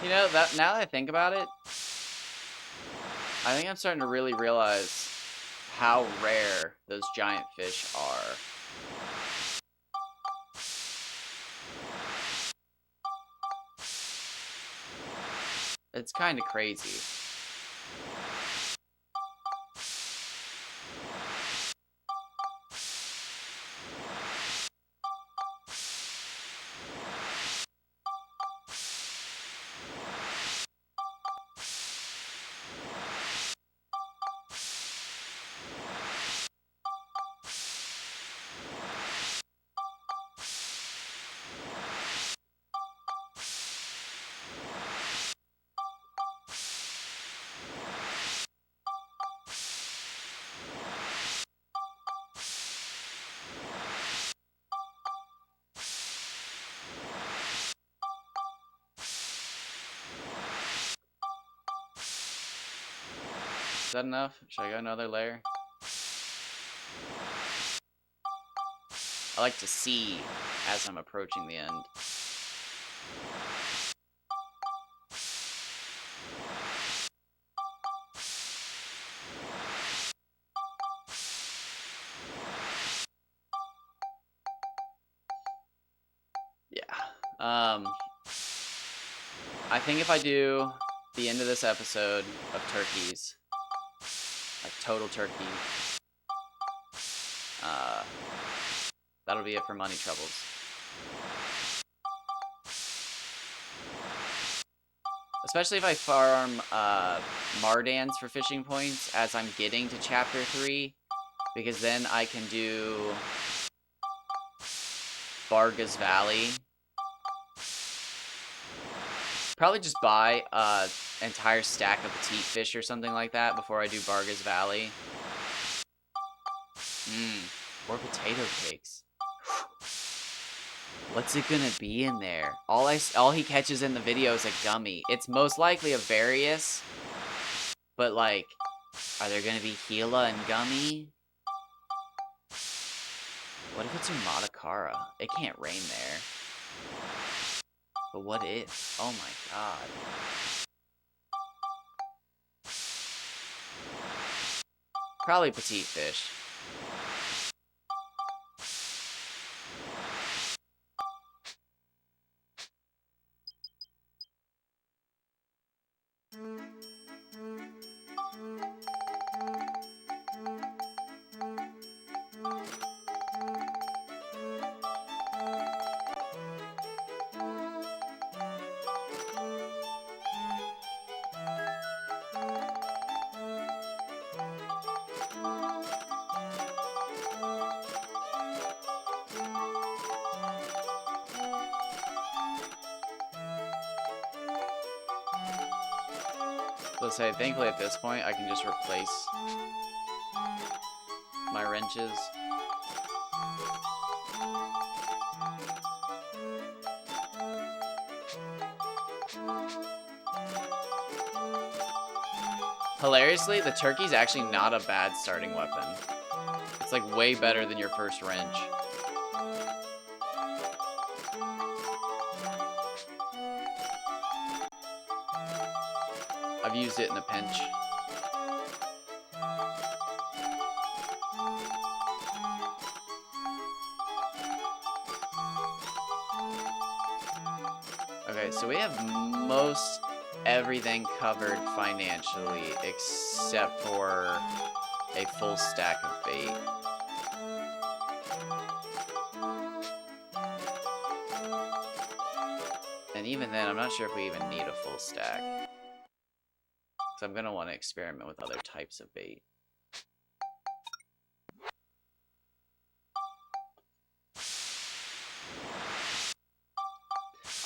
You know, that now that I think about it, I think I'm starting to really realize how rare those giant fish are. It's kind of crazy. Is that enough? Should I go another layer? I like to see as I'm approaching the end. Yeah. I think if I do the end of this episode of turkeys, like total turkey, that'll be it for money troubles. Especially if I farm Mardans for fishing points as I'm getting to chapter 3, because then I can do Vargas Valley. Probably just buy an entire stack of petite fish or something like that before I do Vargas Valley. Or potato cakes. What's it gonna be in there? All he catches in the video is a gummy. It's most likely a Various, but like, are there gonna be Gila and gummy? What if it's Umatakara? It can't rain there. But what if? Oh my god. Probably petite fish. Let's say, thankfully at this point, I can just replace my wrenches. Hilariously, the turkey's actually not a bad starting weapon. It's like way better than your first wrench. I've used it in a pinch. Okay, so we have most everything covered financially except for a full stack of bait. And even then, I'm not sure if we even need a full stack. So I'm going to want to experiment with other types of bait.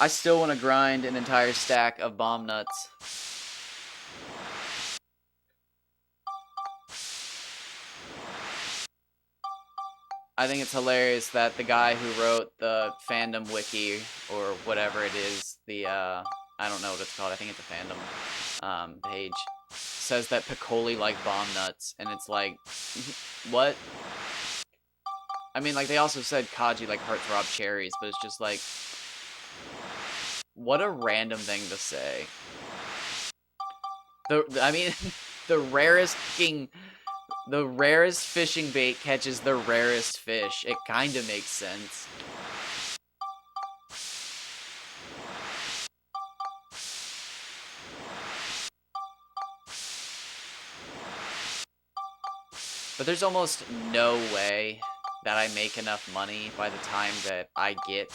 I still want to grind an entire stack of bomb nuts. I think it's hilarious that the guy who wrote the fandom wiki, or whatever it is, the, I don't know what it's called, I think it's a fandom page, says that Piccoli like bomb nuts, and it's like, what? I mean, like, they also said Kaji like heartthrob cherries, but it's just like, what a random thing to say. I mean, the rarest fishing bait catches the rarest fish. It kind of makes sense. But there's almost no way that I make enough money by the time that I get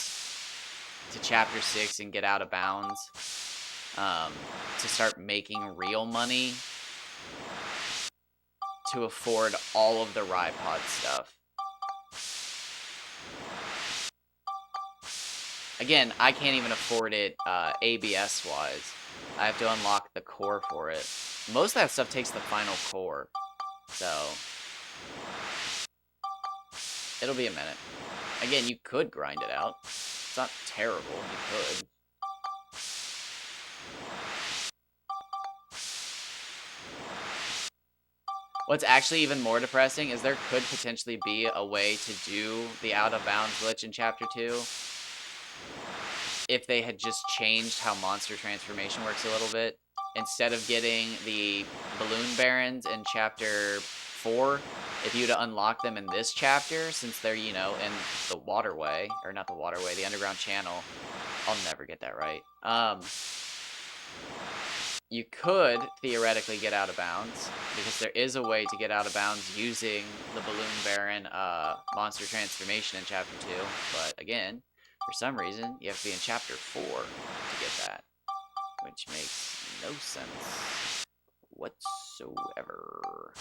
to Chapter 6 and get out of bounds to start making real money to afford all of the Ripod stuff. Again, I can't even afford it ABS-wise. I have to unlock the core for it. Most of that stuff takes the final core, so it'll be a minute. Again, you could grind it out. It's not terrible, you could. What's actually even more depressing is there could potentially be a way to do the out-of-bounds glitch in Chapter 2 if they had just changed how monster transformation works a little bit. Instead of getting the balloon barons in Chapter 4, if you'd unlock them in this chapter, since they're, you know, in the waterway, or not the waterway, the underground channel, I'll never get that right. You could theoretically get out of bounds, because there is a way to get out of bounds using the Balloon Baron monster transformation in Chapter 2, but again, for some reason, you have to be in Chapter 4 to get that, which makes no sense whatsoever.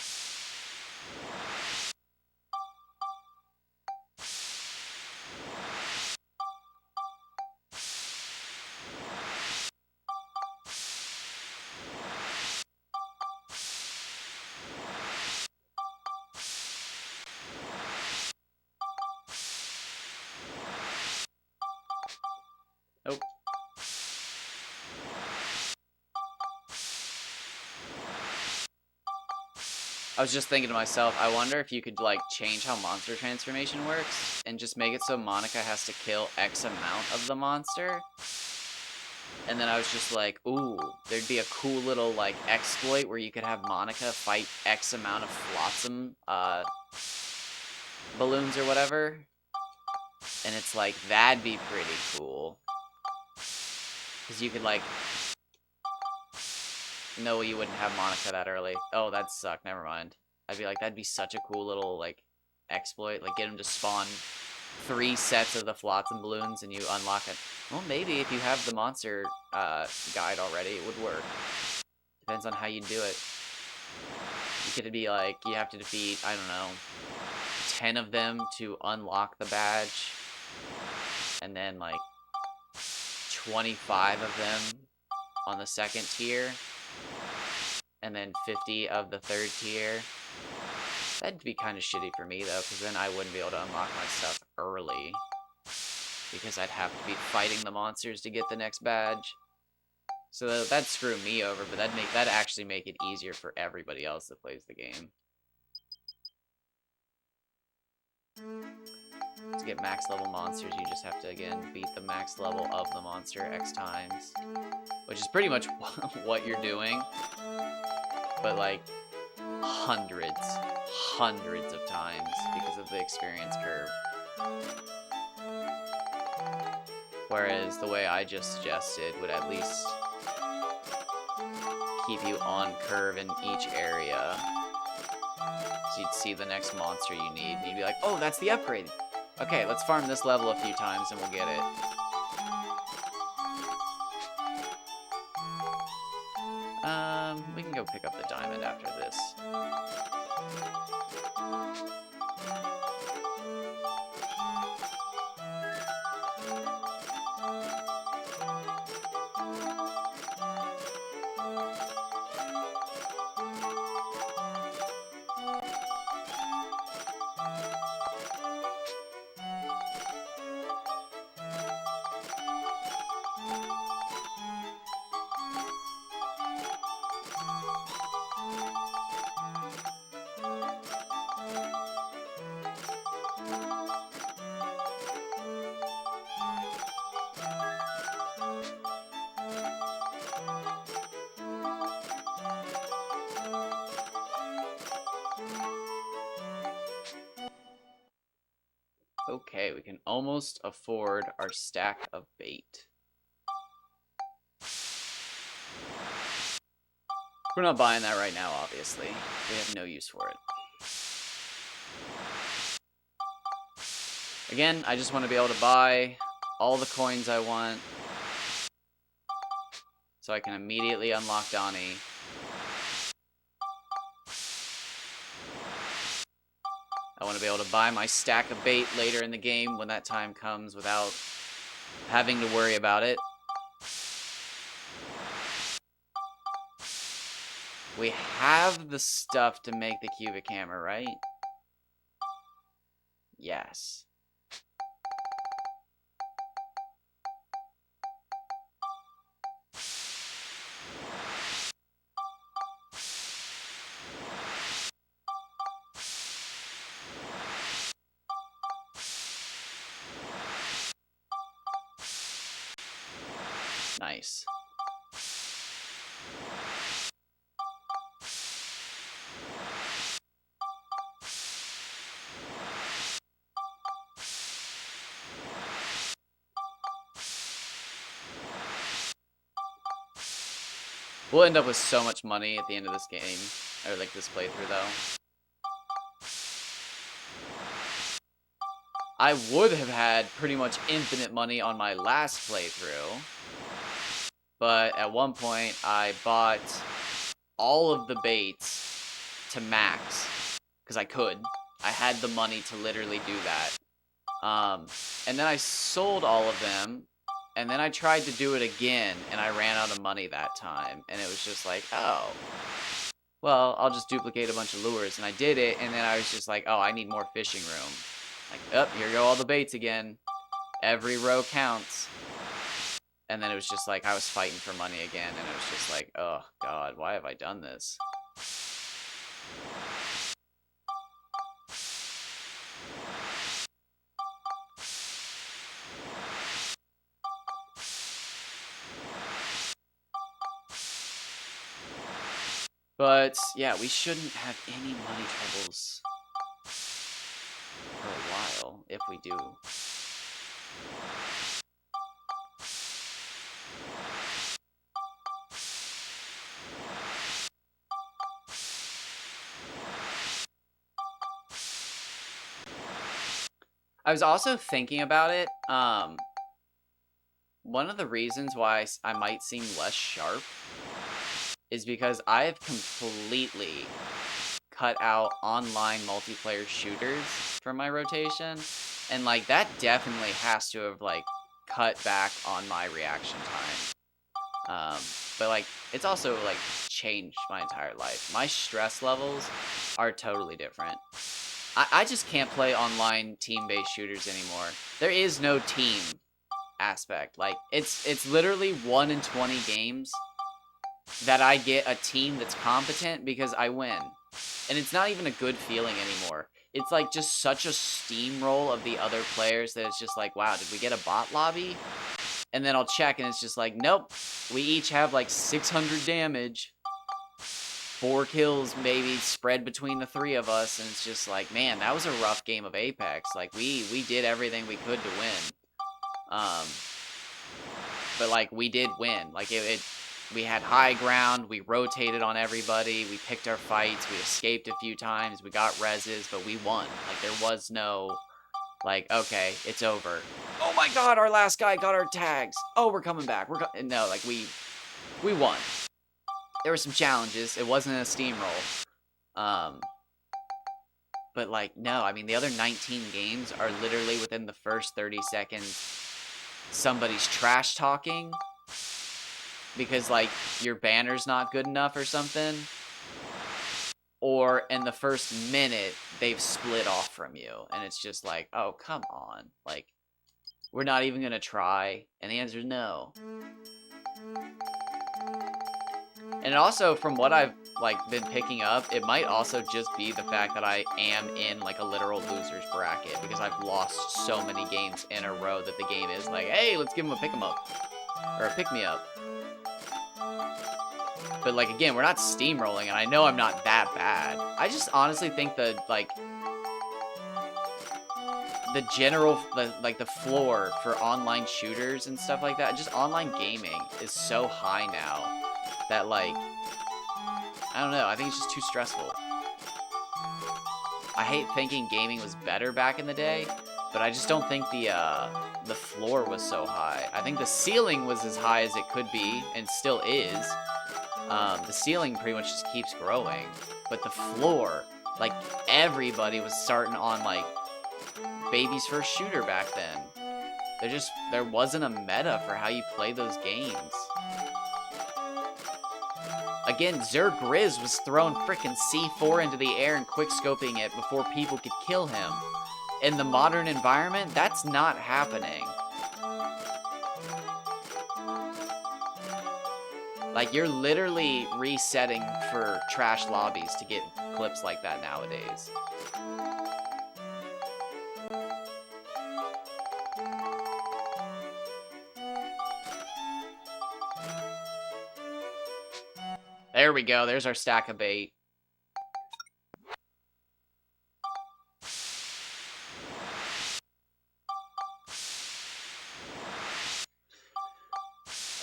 Nope. I was just thinking to myself, I wonder if you could, like, change how monster transformation works, and just make it so Monica has to kill X amount of the monster. And then I was just like, ooh, there'd be a cool little, like, exploit where you could have Monica fight X amount of Flotsam, balloons or whatever. And it's like, that'd be pretty cool. Because you could, like... No, you wouldn't have Monica that early. Oh, that'd suck. Never mind. I'd be like, that'd be such a cool little, like, exploit. Like, get him to spawn 3 sets of the Flotsam balloons and you unlock it. Well, maybe if you have the monster guide already, it would work. Depends on how you do it. You could be like, you have to defeat, I don't know, 10 of them to unlock the badge. And then, like, 25 of them on the second tier. And then 50 of the third tier. That'd be kind of shitty for me, though, because then I wouldn't be able to unlock my stuff early. Because I'd have to be fighting the monsters to get the next badge. So that'd screw me over, but that'd actually make it easier for everybody else that plays the game. To get max level monsters, you just have to, again, beat the max level of the monster X times. Which is pretty much what you're doing. But, like, hundreds of times because of the experience curve. Whereas the way I just suggested would at least keep you on curve in each area. So you'd see the next monster you need, and you'd be like, oh, that's the upgrade. Okay, let's farm this level a few times and we'll get it. We can go pick up the diamond after this. Okay, we can almost afford our stack of bait. We're not buying that right now, obviously. We have no use for it. Again, I just want to be able to buy all the coins I want so I can immediately unlock Donnie. I want to be able to buy my stack of bait later in the game when that time comes without having to worry about it. We have the stuff to make the cubic hammer, right? Yes. Nice. We'll end up with so much money at the end of this game, or like this playthrough though. I would have had pretty much infinite money on my last playthrough, but at one point I bought all of the baits to max, because I could. I had the money to literally do that. And then I sold all of them, and then I tried to do it again, and I ran out of money that time, and it was just like, oh, well, I'll just duplicate a bunch of lures, and I did it, and then I was just like, oh, I need more fishing room. Like, oh, here go all the baits again. Every row counts. And then it was just like, I was fighting for money again, and it was just like, oh, God, why have I done this? But, yeah, we shouldn't have any money troubles for a while, if we do. I was also thinking about it, one of the reasons why I might seem less sharp is because I have completely cut out online multiplayer shooters from my rotation, and like that definitely has to have like cut back on my reaction time. But like it's also like changed my entire life. My stress levels are totally different. I just can't play online team-based shooters anymore. There is no team aspect. Like it's literally 1 in 20 games that I get a team that's competent because I win. And it's not even a good feeling anymore. It's like just such a steamroll of the other players that it's just like, wow, did we get a bot lobby? And then I'll check and it's just like, nope, we each have like 600 damage. 4 kills maybe spread between the 3 of us, and it's just like, man, that was a rough game of Apex. Like we did everything we could to win. But, like, we did win. Like, we had high ground, we rotated on everybody, we picked our fights, we escaped a few times, we got reses, but we won. Like, there was no, like, okay, it's over. Oh my god, our last guy got our tags. Oh, we're coming back. No, like, we won. There were some challenges. It wasn't a steamroll. But, like, no, I mean, the other 19 games are literally within the first 30 seconds, somebody's trash talking because, like, your banner's not good enough or something. Or in the first minute, they've split off from you. And it's just like, oh, come on. Like, we're not even going to try. And the answer is no. And also, from what I've, like, been picking up, it might also just be the fact that I am in, like, a literal loser's bracket. Because I've lost so many games in a row that the game is like, hey, let's give him a pick-em-up. Or a pick-me-up. But, like, again, we're not steamrolling, and I know I'm not that bad. I just honestly think the, like, the general, like, the floor for online shooters and stuff like that, just online gaming is so high now that, like, I don't know, I think it's just too stressful. I hate thinking gaming was better back in the day, but I just don't think the floor was so high. I think the ceiling was as high as it could be, and still is. The ceiling pretty much just keeps growing, but the floor, like, everybody was starting on, like, baby's first shooter back then. There wasn't a meta for how you play those games. Again, Zerg Grizz was throwing frickin' C4 into the air and quickscoping it before people could kill him. In the modern environment, that's not happening. Like, you're literally resetting for trash lobbies to get clips like that nowadays. There we go. There's our stack of bait.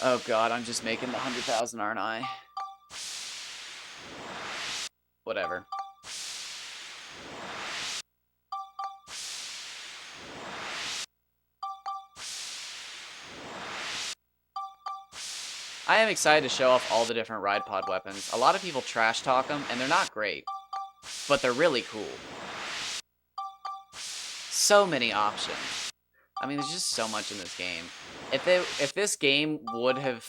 Oh god, I'm just making the 100,000, aren't I? Whatever. I am excited to show off all the different ride pod weapons. A lot of people trash talk them, and they're not great. But they're really cool. So many options. I mean, there's just so much in this game. If this game would have...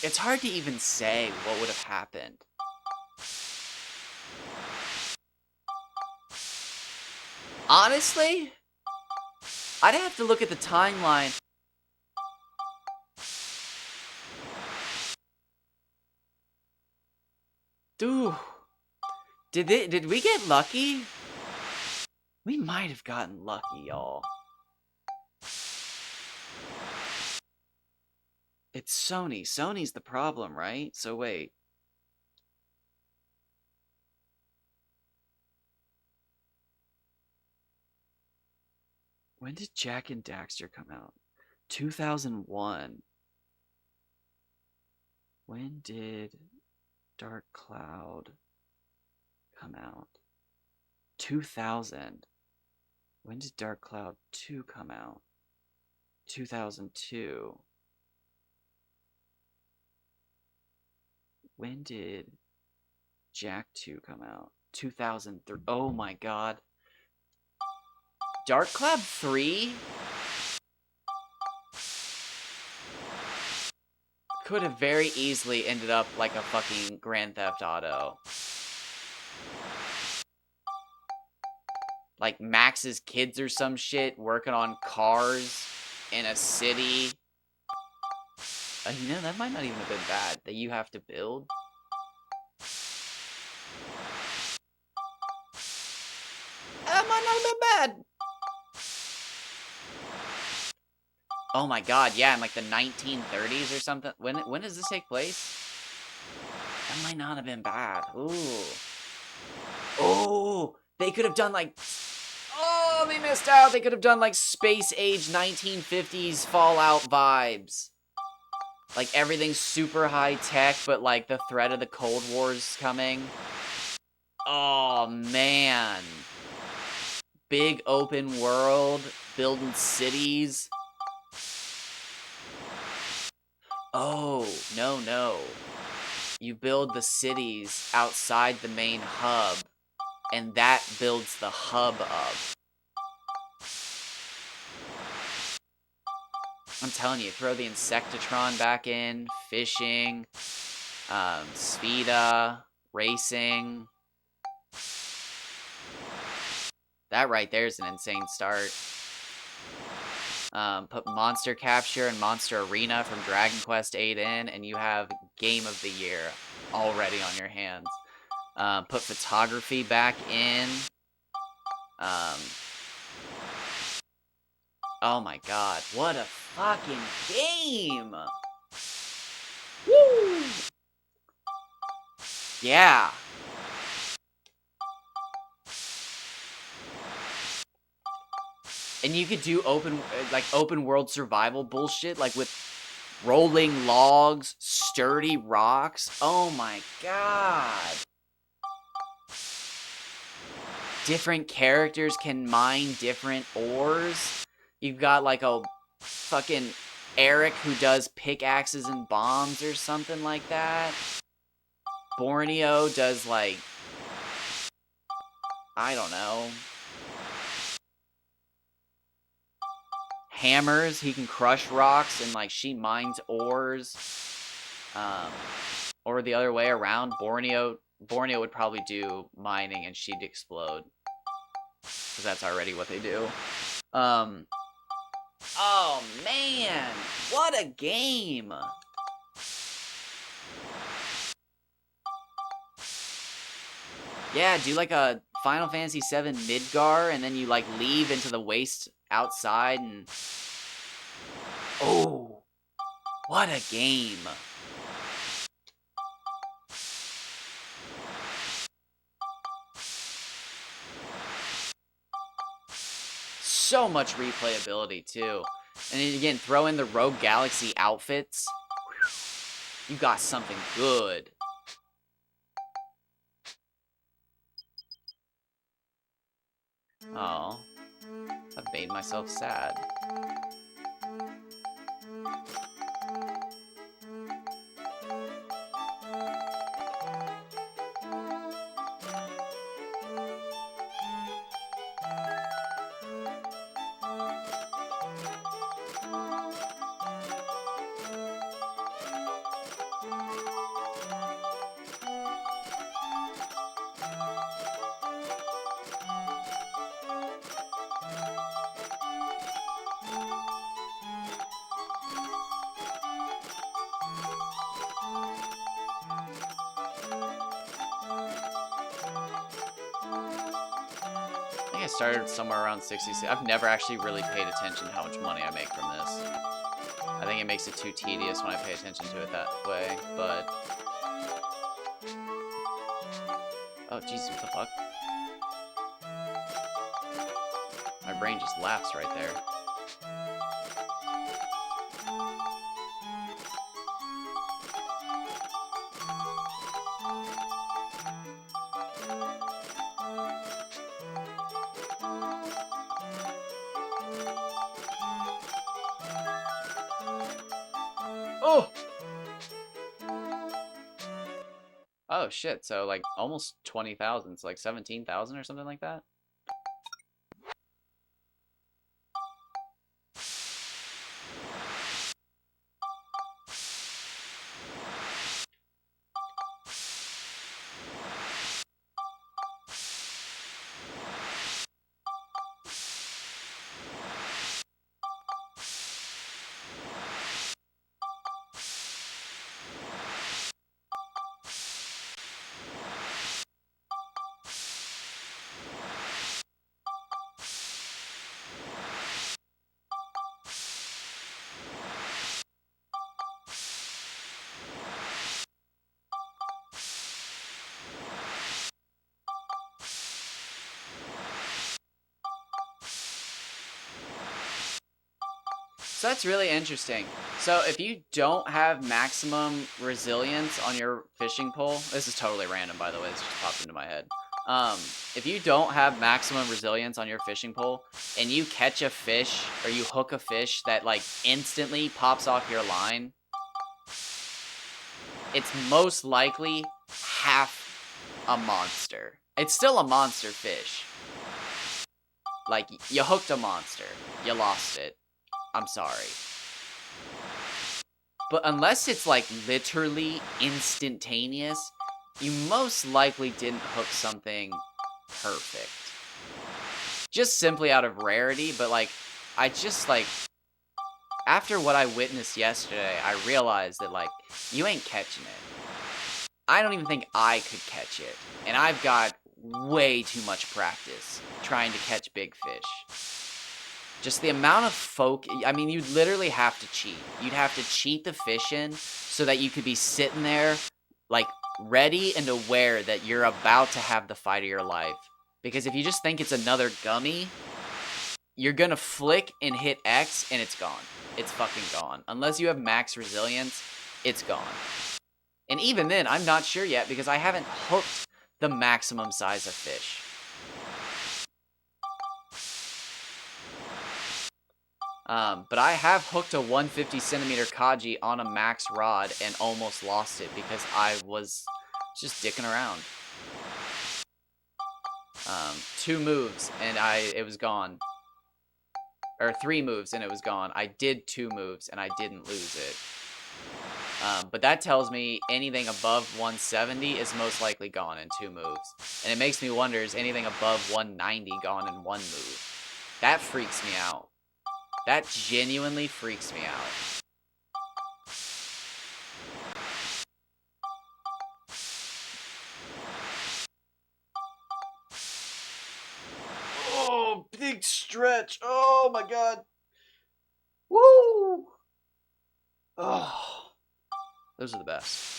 It's hard to even say what would have happened. Honestly, I'd have to look at the timeline. Dude, did we get lucky? We might have gotten lucky, y'all. It's Sony. Sony's the problem, right? So wait. When did Jak and Daxter come out? 2001. When did Dark Cloud come out? 2000. When did Dark Cloud 2 come out? 2002. When did Jak 2 come out? 2003. Oh my god. Dark Cloud 3 could have very easily ended up like a fucking Grand Theft Auto. Like Max's kids or some shit working on cars in a city. You know, that might not even have been bad. That you have to build. That might not have been bad. Oh my god, yeah, in like the 1930s or something. When does this take place? That might not have been bad. Ooh. Oh, they could have done like... Oh! Oh, they missed out. They could have done like space age 1950s Fallout vibes. Like everything's super high tech, but like the threat of the Cold War's coming. Oh, man. Big open world, building cities. Oh, no. You build the cities outside the main hub, and that builds the hub up. I'm telling you, throw the Insectatron back in, fishing, Speeda, racing. That right there is an insane start. Put Monster Capture and Monster Arena from Dragon Quest VIII in, and you have Game of the Year already on your hands. Put Photography back in. Oh my god, what a fucking game! Woo! Yeah. And you could do open world survival bullshit, like with rolling logs, sturdy rocks. Oh my god. Different characters can mine different ores. You've got like a fucking Eric who does pickaxes and bombs or something like that. Borneo does like, I don't know, hammers. He can crush rocks, and like she mines ores. Or the other way around, Borneo would probably do mining and she'd explode, because that's already what they do. Oh man, what a game! Yeah, do like a Final Fantasy VII Midgar, and then you like leave into the waste outside, and oh, what a game! So much replayability too. And then again, throw in the Rogue Galaxy outfits. You got something good. Oh, I've made myself sad. I started somewhere around 66. I've never actually really paid attention to how much money I make from this. I think it makes it too tedious when I pay attention to it that way, but... Oh, Jesus, what the fuck? My brain just laughs right there. Oh! Oh shit, so like almost 20,000, so like 17,000 or something like that? So that's really interesting. So if you don't have maximum resilience on your fishing pole, this is totally random, by the way, this just popped into my head. If you don't have maximum resilience on your fishing pole and you catch a fish or you hook a fish that like instantly pops off your line, it's most likely half a monster. It's still a monster fish. Like, you hooked a monster. You lost it. I'm sorry. But unless it's like literally instantaneous, you most likely didn't hook something perfect. Just simply out of rarity, but like, I just like, after what I witnessed yesterday, I realized that like, you ain't catching it. I don't even think I could catch it. And I've got way too much practice trying to catch big fish. Just the amount of I mean, you'd literally have to cheat. You'd have to cheat the fish in so that you could be sitting there, like, ready and aware that you're about to have the fight of your life. Because if you just think it's another gummy, you're gonna flick and hit X and it's gone. It's fucking gone. Unless you have max resilience, it's gone. And even then, I'm not sure yet because I haven't hooked the maximum size of fish. But I have hooked a 150 centimeter Kaji on a max rod and almost lost it because I was just dicking around. 2 moves and it was gone. Or 3 moves and it was gone. I did 2 moves and I didn't lose it. But that tells me anything above 170 is most likely gone in 2 moves. And it makes me wonder, is anything above 190 gone in 1 move? That freaks me out. That genuinely freaks me out. Oh, big stretch. Oh my god. Woo! Oh, those are the best.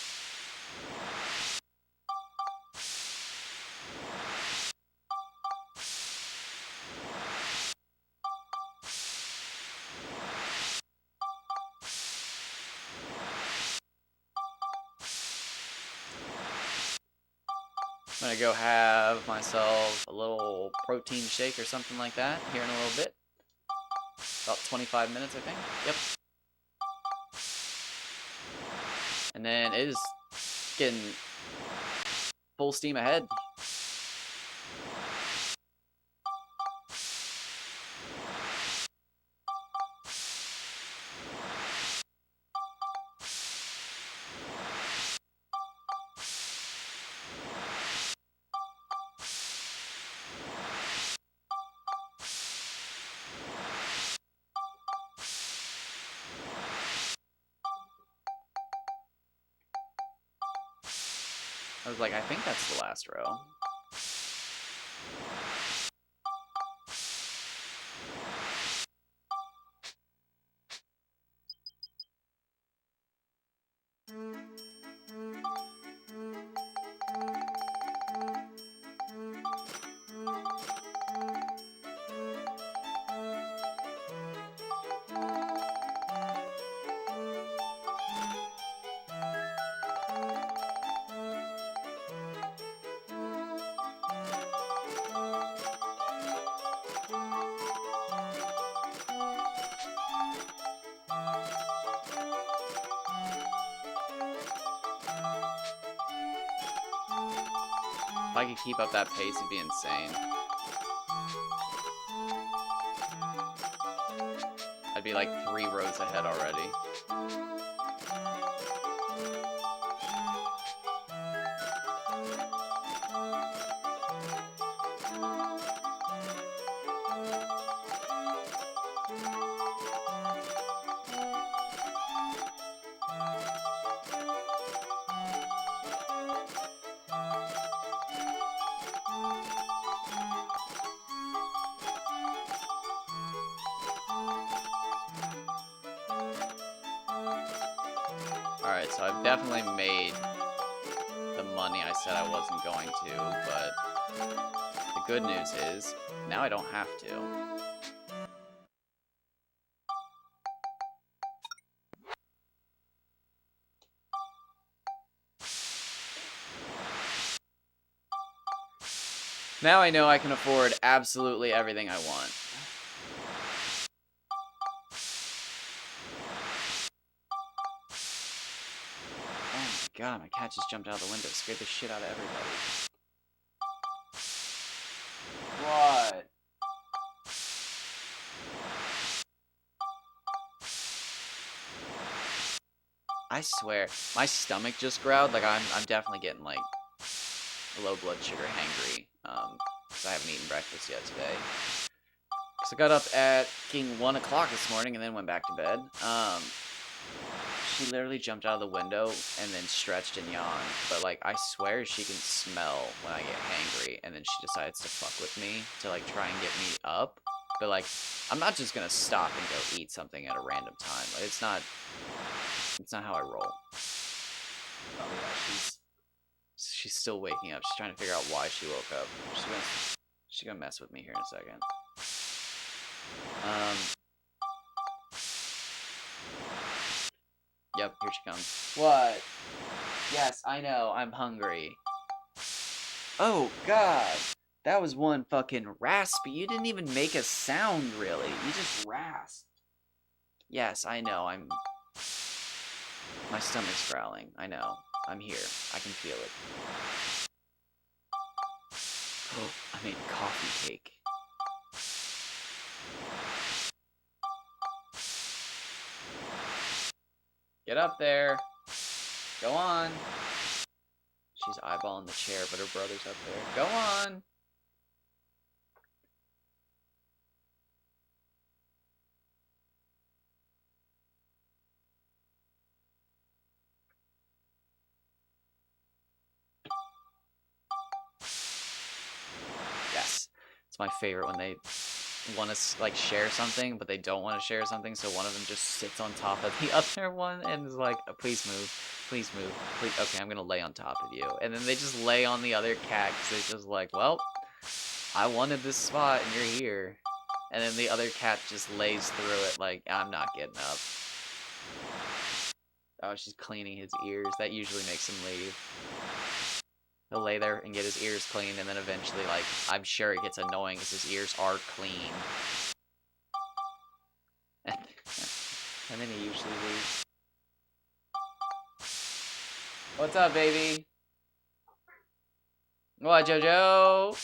I'm gonna go have myself a little protein shake or something like that here in a little bit. About 25 minutes, I think. Yep. And then it is getting full steam ahead. I was like, I think that's the last row. If I could keep up that pace, it'd be insane. I'd be like 3 rows ahead already. Alright, so I've definitely made the money I said I wasn't going to, but the good news is, now I don't have to. Now I know I can afford absolutely everything I want. Oh my god, my cat just jumped out of the window. Scared the shit out of everybody. What? I swear, my stomach just growled. Like, I'm definitely getting, like, low blood sugar hangry. Because I haven't eaten breakfast yet today. So I got up at 1 o'clock this morning and then went back to bed. She literally jumped out of the window and then stretched and yawned. But, like, I swear she can smell when I get hangry. And then she decides to fuck with me to, like, try and get me up. But, like, I'm not just gonna stop and go eat something at a random time. Like, it's not how I roll. Oh, yeah, she's still waking up. She's trying to figure out why she woke up. She's gonna mess with me here in a second. Yep, here she comes. What? Yes, I know, I'm hungry. Oh, God. That was one fucking raspy. You didn't even make a sound, really. You just rasped. Yes, I know, my stomach's growling. I know. I'm here. I can feel it. Oh, I made coffee cake. Get up there. Go on. She's eyeballing the chair, but her brother's up there. Go on. Yes. It's my favorite when they want to, like, share something, but they don't want to share something, so one of them just sits on top of the other one and is like, please move. Please move. Please. Okay, I'm gonna lay on top of you. And then they just lay on the other cat because they're just like, well, I wanted this spot and you're here. And then the other cat just lays through it like, I'm not getting up. Oh, she's cleaning his ears. That usually makes him leave. He'll lay there and get his ears cleaned, and then eventually, like, I'm sure it gets annoying because his ears are clean. And then he usually leaves. What's up, baby? What, Jojo?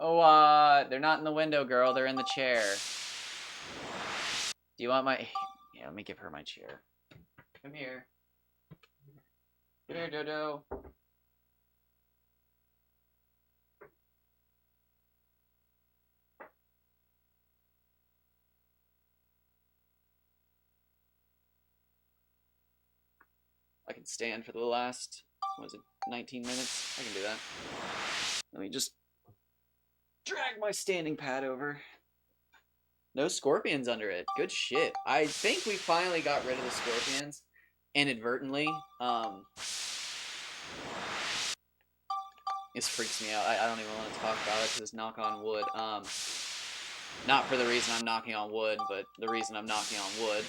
Oh, they're not in the window, girl. They're in the chair. Do you want my... Yeah, let me give her my chair. Come here. Come here, Jojo. I can stand for the last, what is it, 19 minutes? I can do that. Let me just drag my standing pad over. No scorpions under it. Good shit. I think we finally got rid of the scorpions. Inadvertently. This freaks me out. I don't even want to talk about it because it's knock on wood. Not for the reason I'm knocking on wood, but the reason I'm knocking on wood.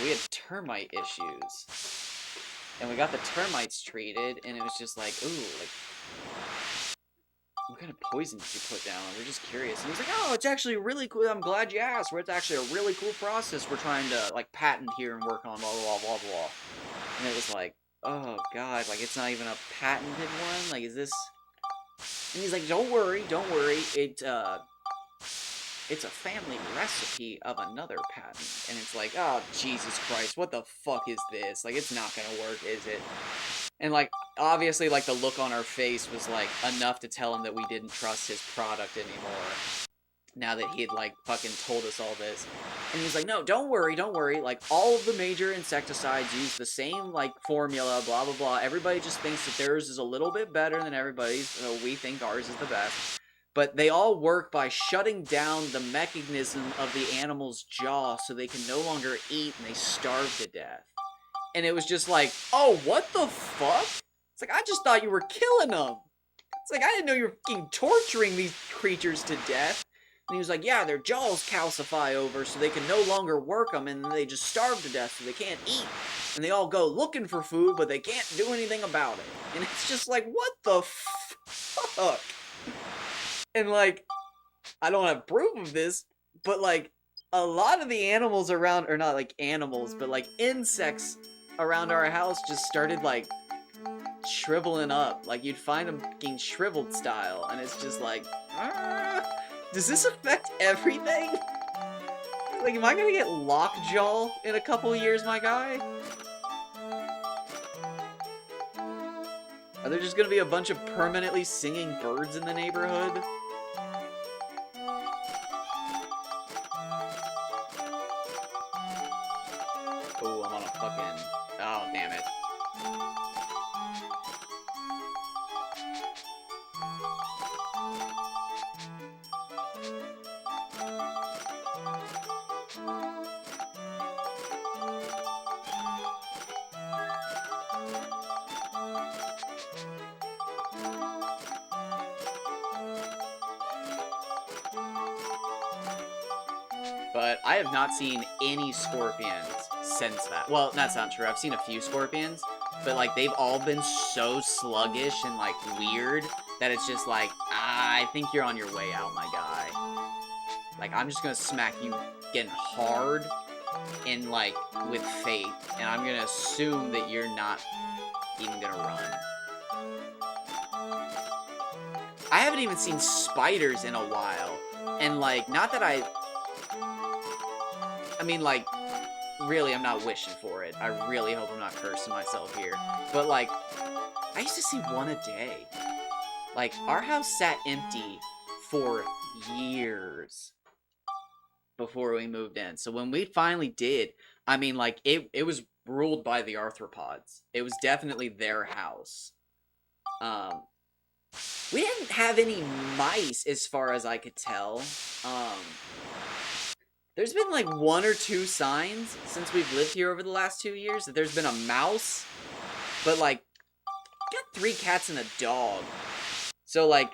We had termite issues. And we got the termites treated, and it was just like, ooh, like, what kind of poison did you put down? We're just curious. And he's like, oh, it's actually really cool. I'm glad you asked. It's actually a really cool process we're trying to, like, patent here and work on, blah, blah, blah, blah, blah. And it was like, oh, God, like, it's not even a patented one? Like, is this... And he's like, don't worry, it's a family recipe of another patent. And it's like, oh, Jesus Christ, what the fuck is this? Like, it's not gonna work, is it? And, like, obviously, like, the look on our face was, like, enough to tell him that we didn't trust his product anymore. Now that he had, like, fucking told us all this. And he's like, no, don't worry, like, all of the major insecticides use the same, like, formula, blah, blah, blah. Everybody just thinks that theirs is a little bit better than everybody's, so we think ours is the best. But they all work by shutting down the mechanism of the animal's jaw so they can no longer eat and they starve to death. And it was just like, oh, what the fuck? It's like, I just thought you were killing them. It's like, I didn't know you were fucking torturing these creatures to death. And he was like, yeah, their jaws calcify over so they can no longer work them, and they just starve to death so they can't eat. And they all go looking for food, but they can't do anything about it. And it's just like, what the f... fuck. And, like, I don't have proof of this, but, like, a lot of the animals around, or not, like, animals, but, like, insects around our house just started, like, shriveling up. Like, you'd find them fucking shriveled style, and it's just like, does this affect everything? Like, am I gonna get lockjaw in a couple years, my guy? Are there just gonna be a bunch of permanently singing birds in the neighborhood? Oh, I'm on a fucking... Oh, damn it. But I have not seen any scorpions since that. Well, that's not true. I've seen a few scorpions, but, like, they've all been so sluggish and, like, weird that it's just like, I think you're on your way out, my guy. Like, I'm just gonna smack you getting hard and, like, with faith, and I'm gonna assume that you're not even gonna run. I haven't even seen spiders in a while, and, like, not that I mean, like, really, I'm not wishing for it. I really hope I'm not cursing myself here. But, like, I used to see one a day. Like, our house sat empty for years before we moved in. So when we finally did, I mean, like, it was ruled by the arthropods. It was definitely their house. We didn't have any mice, as far as I could tell. There's been, like, 1 or 2 signs since we've lived here over the last 2 years that there's been a mouse, but, like, got 3 cats and a dog. So, like,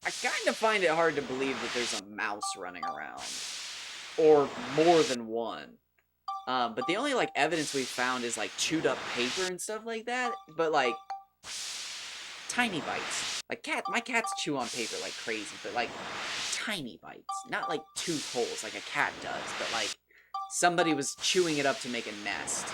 I kind of find it hard to believe that there's a mouse running around. Or more than one. But the only, like, evidence we've found is, like, chewed up paper and stuff like that. But, like, tiny bites. Like, my cats chew on paper like crazy, but, like, tiny bites. Not, like, tooth holes like a cat does, but, like, somebody was chewing it up to make a nest.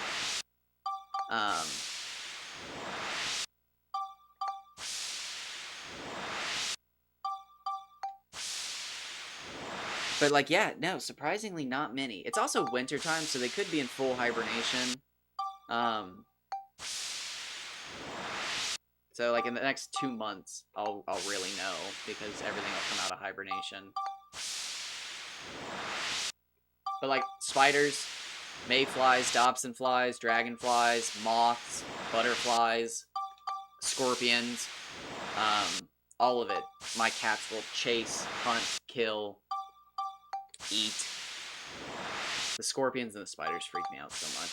But, like, yeah, no, surprisingly not many. It's also wintertime, so they could be in full hibernation. So, like, in the next 2 months, I'll really know, because everything will come out of hibernation. But, like, spiders, mayflies, Dobson flies, dragonflies, moths, butterflies, scorpions, all of it. My cats will chase, hunt, kill, eat. The scorpions and the spiders freak me out so much.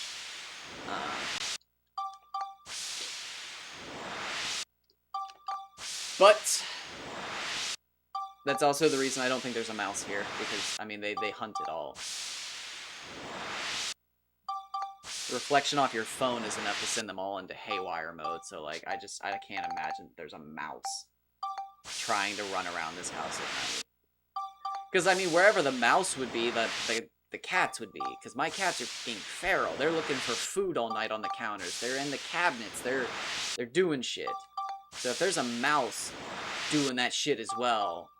But that's also the reason I don't think there's a mouse here, because, I mean, they hunt it all. The reflection off your phone is enough to send them all into haywire mode, so, like, I can't imagine there's a mouse trying to run around this house at night. Because, I mean, wherever the mouse would be, the cats would be. Because my cats are being feral. They're looking for food all night on the counters. They're in the cabinets. They're doing shit. So if there's a mouse doing that shit as well,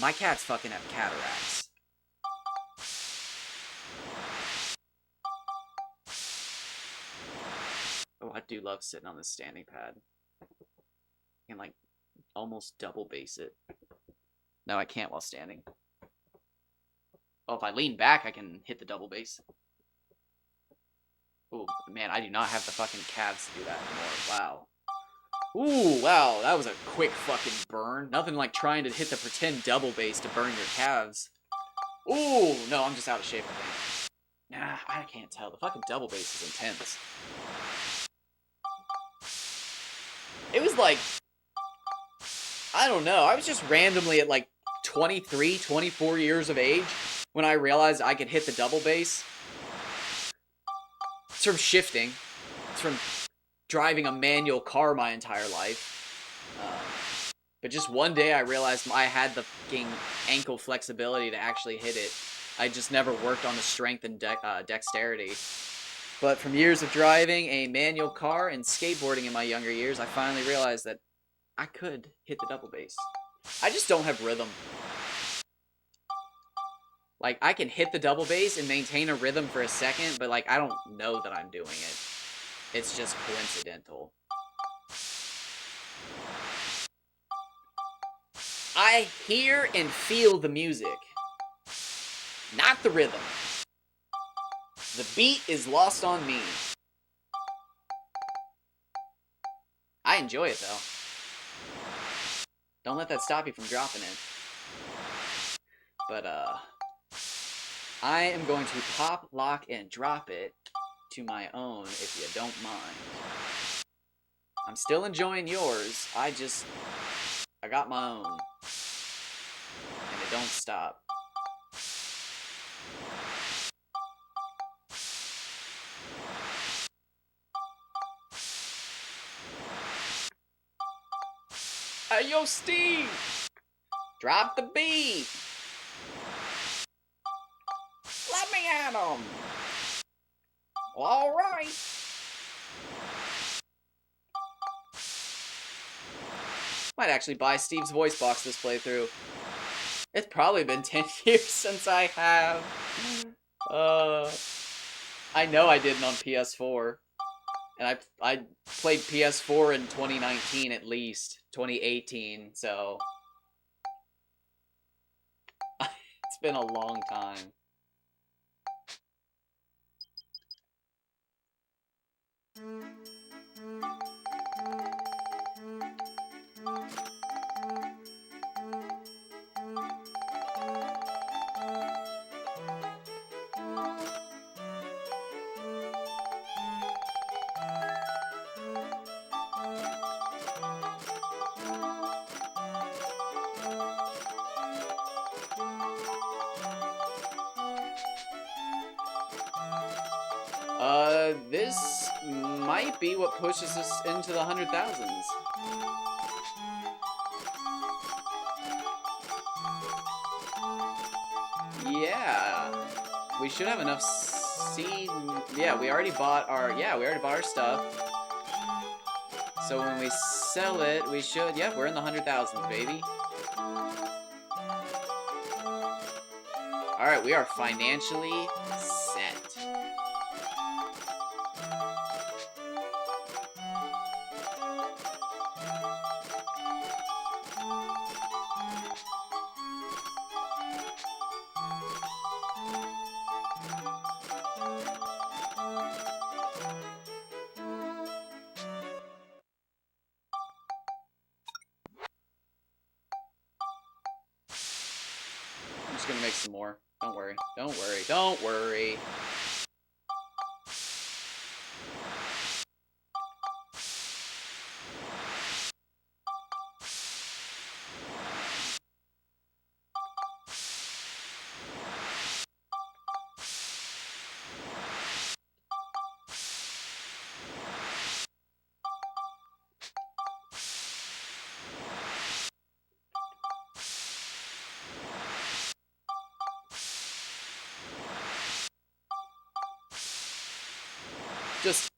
my cats fucking have cataracts. Oh, I do love sitting on this standing pad. I can, like, almost double base it. No, I can't while standing. Oh, if I lean back, I can hit the double base. Oh, man, I do not have the fucking calves to do that anymore. Wow. Ooh, wow, that was a quick fucking burn. Nothing like trying to hit the pretend double base to burn your calves. Ooh, no, I'm just out of shape, I think. Nah, I can't tell. The fucking double base is intense. It was like, I don't know, I was just randomly at like 23, 24 years of age when I realized I could hit the double base. It's from shifting. It's from driving a manual car my entire life. But just one day I realized I had the fucking ankle flexibility to actually hit it. I just never worked on the strength and dexterity. But from years of driving a manual car and skateboarding in my younger years, I finally realized that I could hit the double bass. I just don't have rhythm. Like, I can hit the double bass and maintain a rhythm for a second, but, like, I don't know that I'm doing it. It's just coincidental. I hear and feel the music, not the rhythm. The beat is lost on me. I enjoy it, though. Don't let that stop you from dropping it. But, I am going to pop, lock, and drop it to my own, if you don't mind. I'm still enjoying yours. I got my own. And it don't stop. Hey, yo, Steve! Drop the beat! Let me at him! Well, alright! Might actually buy Steve's voice box this playthrough. It's probably been 10 years since I have. I know I didn't on PS4. And I played PS4 in 2019 at least. 2018, so... It's been a long time. This might be what pushes us into the 100,000s. Yeah. We should have enough seed. Yeah, we already bought our stuff. So when we sell it, we should, yeah, we're in the 100,000s, baby. Alright, we are financially set. I'm just gonna make some more. Don't worry. Don't worry. Don't worry. Just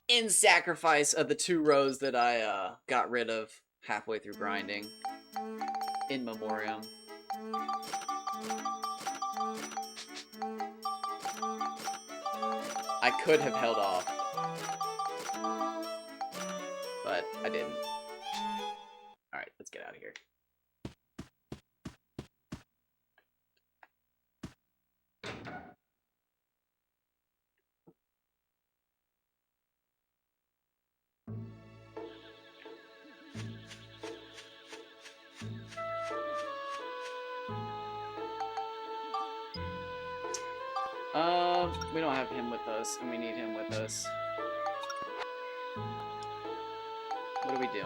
in sacrifice of the 2 rows that I got rid of halfway through grinding. In memoriam. I could have held off. But I didn't. Alright, let's get out of here. We don't have him with us, and we need him with us. What are we doing?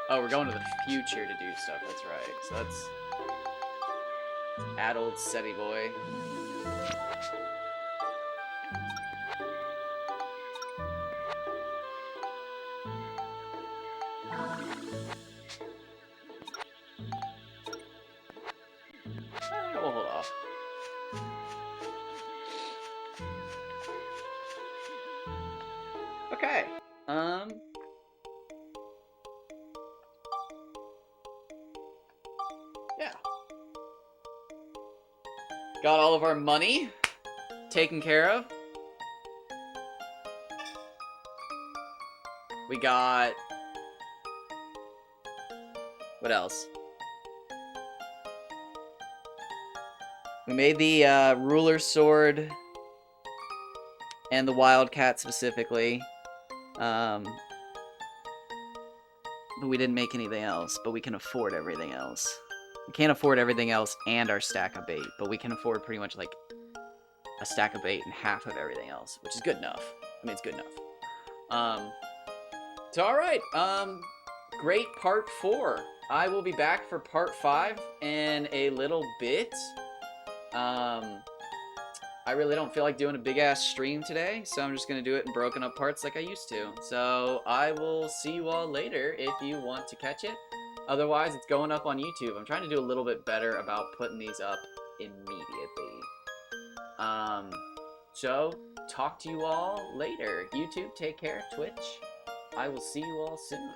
Oh, we're going to the future to do stuff, that's right. So that's... Adult SETI boy. We'll hold off. Okay. Yeah. Got all of our money taken care of. We got... What else? We made the ruler sword and the wildcat specifically. But we didn't make anything else, but we can afford everything else. We can't afford everything else and our stack of bait, but we can afford pretty much like a stack of bait and half of everything else, which is good enough. I mean, it's good enough. So alright, great part 4. I will be back for part 5 in a little bit. I really don't feel like doing a big-ass stream today, so I'm just going to do it in broken up parts like I used to. So I will see you all later if you want to catch it. Otherwise, it's going up on YouTube. I'm trying to do a little bit better about putting these up immediately. So, talk to you all later. YouTube, take care. Twitch, I will see you all soon.